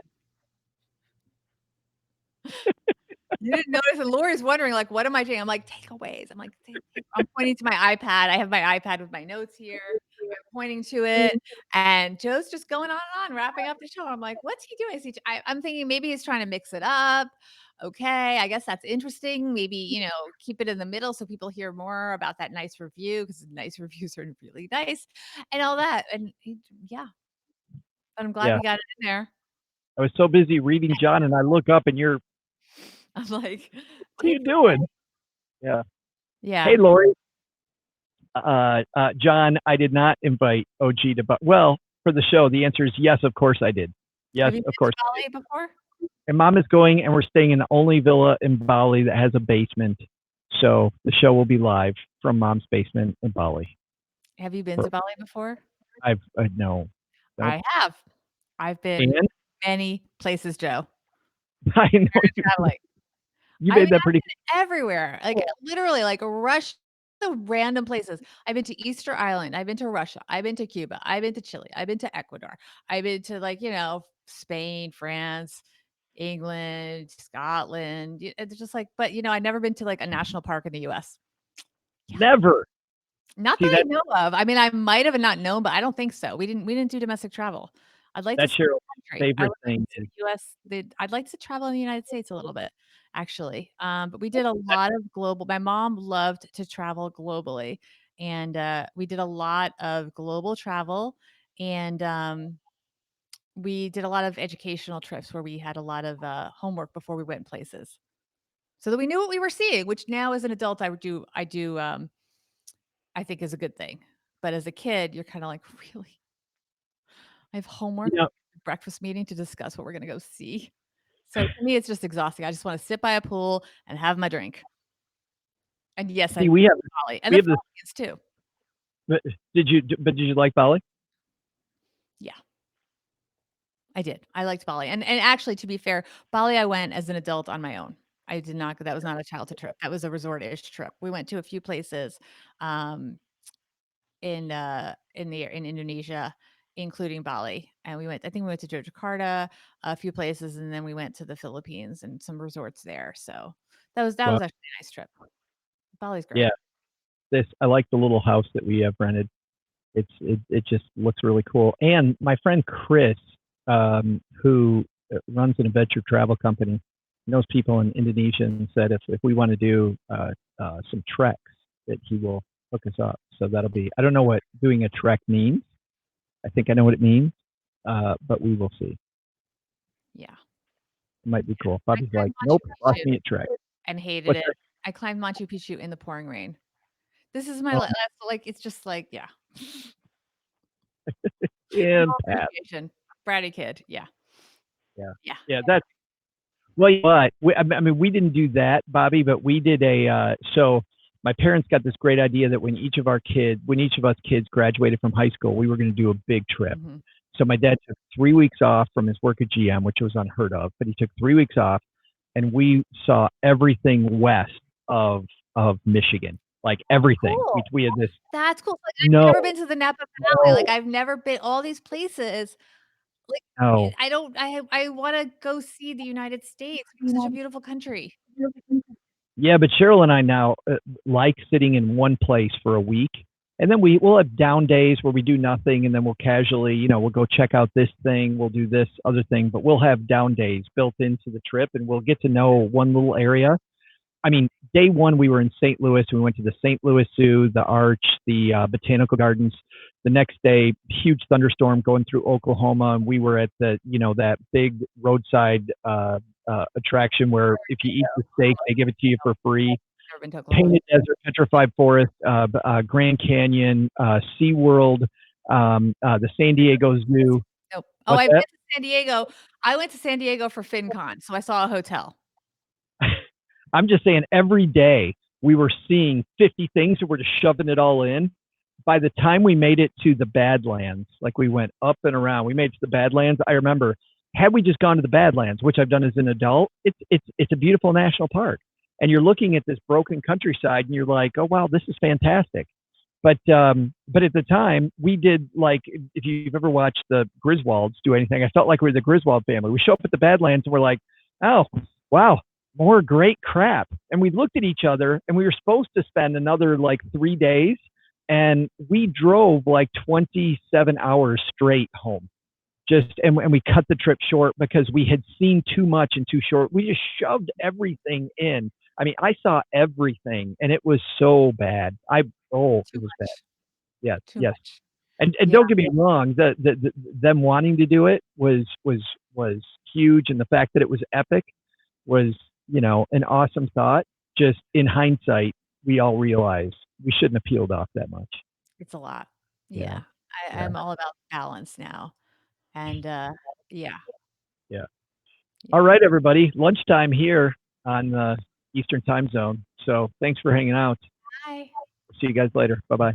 You didn't notice, and Lori's wondering, like, "What am I doing?" I'm like, "Takeaways." I'm like, "Take." I'm pointing to my iPad. I have my iPad with my notes here. I'm pointing to it, and Joe's just going on and on, wrapping up the show. I'm like, "What's he doing?" Is he I'm thinking maybe he's trying to mix it up. Okay, I guess that's interesting. Maybe, keep it in the middle so people hear more about that nice review because nice reviews are really nice and all that. And yeah, but I'm glad Yeah. we got it in there. I was so busy reading John, and I look up, and you're, I'm like, what are take you doing? Yeah. yeah. Hey, Lori. John, I did not invite OG to, well, for the show, the answer is yes, of course I did. Yes, Have you of been to course I did. Bali before? And Mom is going, and we're staying in the only villa in Bali that has a basement. So the show will be live from Mom's basement in Bali. Have you been to Bali before? No. Nope. I have. I've been And many places, Joe. I know Traveling. you I mean, made that I've pretty. been everywhere, like, literally, like, rush the random places. I've been to Easter Island, I've been to Russia, I've been to Cuba, I've been to Chile, I've been to Ecuador, I've been to, like, Spain, France, England, Scotland, it's just like but, I've never been to, like, a national park in the US. Yeah. Never. Not that See, I know of. I mean, I might have and not known, but I don't think so. We didn't do domestic travel. I'd like to that's see Cheryl's the country. I favorite would like thing to see is the US. I'd like to travel in the United States a little bit, actually. But we did a lot of global my mom loved to travel globally, and, we did a lot of global travel, and, we did a lot of educational trips where we had a lot of, homework before we went places, so that we knew what we were seeing, which now as an adult, I think is a good thing. But as a kid, you're kinda like, "Really? I have you homework, know, breakfast meeting to discuss what we're gonna go see?" So, to me, it's just exhausting. I just wanna sit by a pool and have my drink. And yes, I've see, been we have to Bali, and we the have this. Philippines too. Did you like Bali? Yeah, I did. I liked Bali, and actually, to be fair, Bali, I went as an adult on my own. I did not that was not a childhood trip. That was a resort-ish trip. We went to a few places, um in Indonesia, including Bali, and I think we went to Jakarta, a few places, and then we went to the Philippines and some resorts there, so that Well, was actually a nice trip. Bali's yeah. great. I like the little house that we have rented. It just looks really cool. And my friend Chris, who runs an adventure travel company, knows people in Indonesia, and said if we want to do some treks, that he will hook us up. So that'll be. I don't know what doing a trek means. I think I know what it means, but we will see. Yeah. It might be cool. I Bobby's like, climbed nope, Machu lost Picchu me at trek. and hated What's it. that? I climbed Machu Picchu in the pouring rain. This is my Oh, last like, it's just like, yeah. and No Pat. appreciation. Bratty kid, yeah. Yeah, Yeah. yeah. That's well, but I mean, we didn't do that, Bobby, but we did a. So my parents got this great idea that when each of us kids graduated from high school, we were going to do a big trip. Mhm. So my dad took 3 weeks off from his work at GM, which was unheard of, but he took 3 weeks off, and we saw everything west of Michigan, like everything. Cool. We had this. That's cool. Like, I've No, never been to the Napa Valley, like, no, I've never been all these places. Like, no. I don't I wanna go see the United States. We have such a beautiful country. Yeah, but Cheryl and I now like sitting in one place for a week, and then we'll have down days where we do nothing, and then we'll casually, we'll go check out this thing, we'll do this other thing, but we'll have down days built into the trip, and we'll get to know one little area. I mean, day one we were in St. Louis. We went to the St. Louis Zoo, the Arch, the Botanical Gardens. The next day, huge thunderstorm going through Oklahoma, and we were at that big roadside attraction where if you eat the steak, they give it to you for free. Never been to Oklahoma. Painted Desert, Petrified Forest, Grand Canyon, SeaWorld, the San Diego Zoo. Nope. Oh, What's I've been that? to San Diego. I went to San Diego for FinCon, so I saw a hotel. I'm just saying, every day we were seeing 50 things, and we're just shoving it all in. By the time we made it to the Badlands, like we went up and around, we made it to the Badlands. I remember, had we just gone to the Badlands, which I've done as an adult, it's a beautiful national park, and you're looking at this broken countryside, and you're like, oh wow, this is fantastic. But at the time, we did, like, if you've ever watched the Griswolds do anything, I felt like we were the Griswold family. We show up at the Badlands, and we're like, oh, wow, more great crap. And we looked at each other and we were supposed to spend another like 3 days. And we drove like 27 hours straight home. And we cut the trip short because we had seen too much in too short. We just shoved everything in. I mean, I saw everything and it was so bad. It Too was bad. much. Yes, Too yes. much. And Yeah. don't get me wrong, them wanting to do it was huge, and the fact that it was epic was, an awesome thought. Just in hindsight, we all realize we shouldn't have peeled off that much. It's a lot. Yeah, Yeah. yeah, I'm all about balance now. And, yeah. yeah. Yeah. All right, everybody. Lunchtime here on the Eastern Time Zone. So thanks for hanging out. Bye. See you guys later. Bye bye.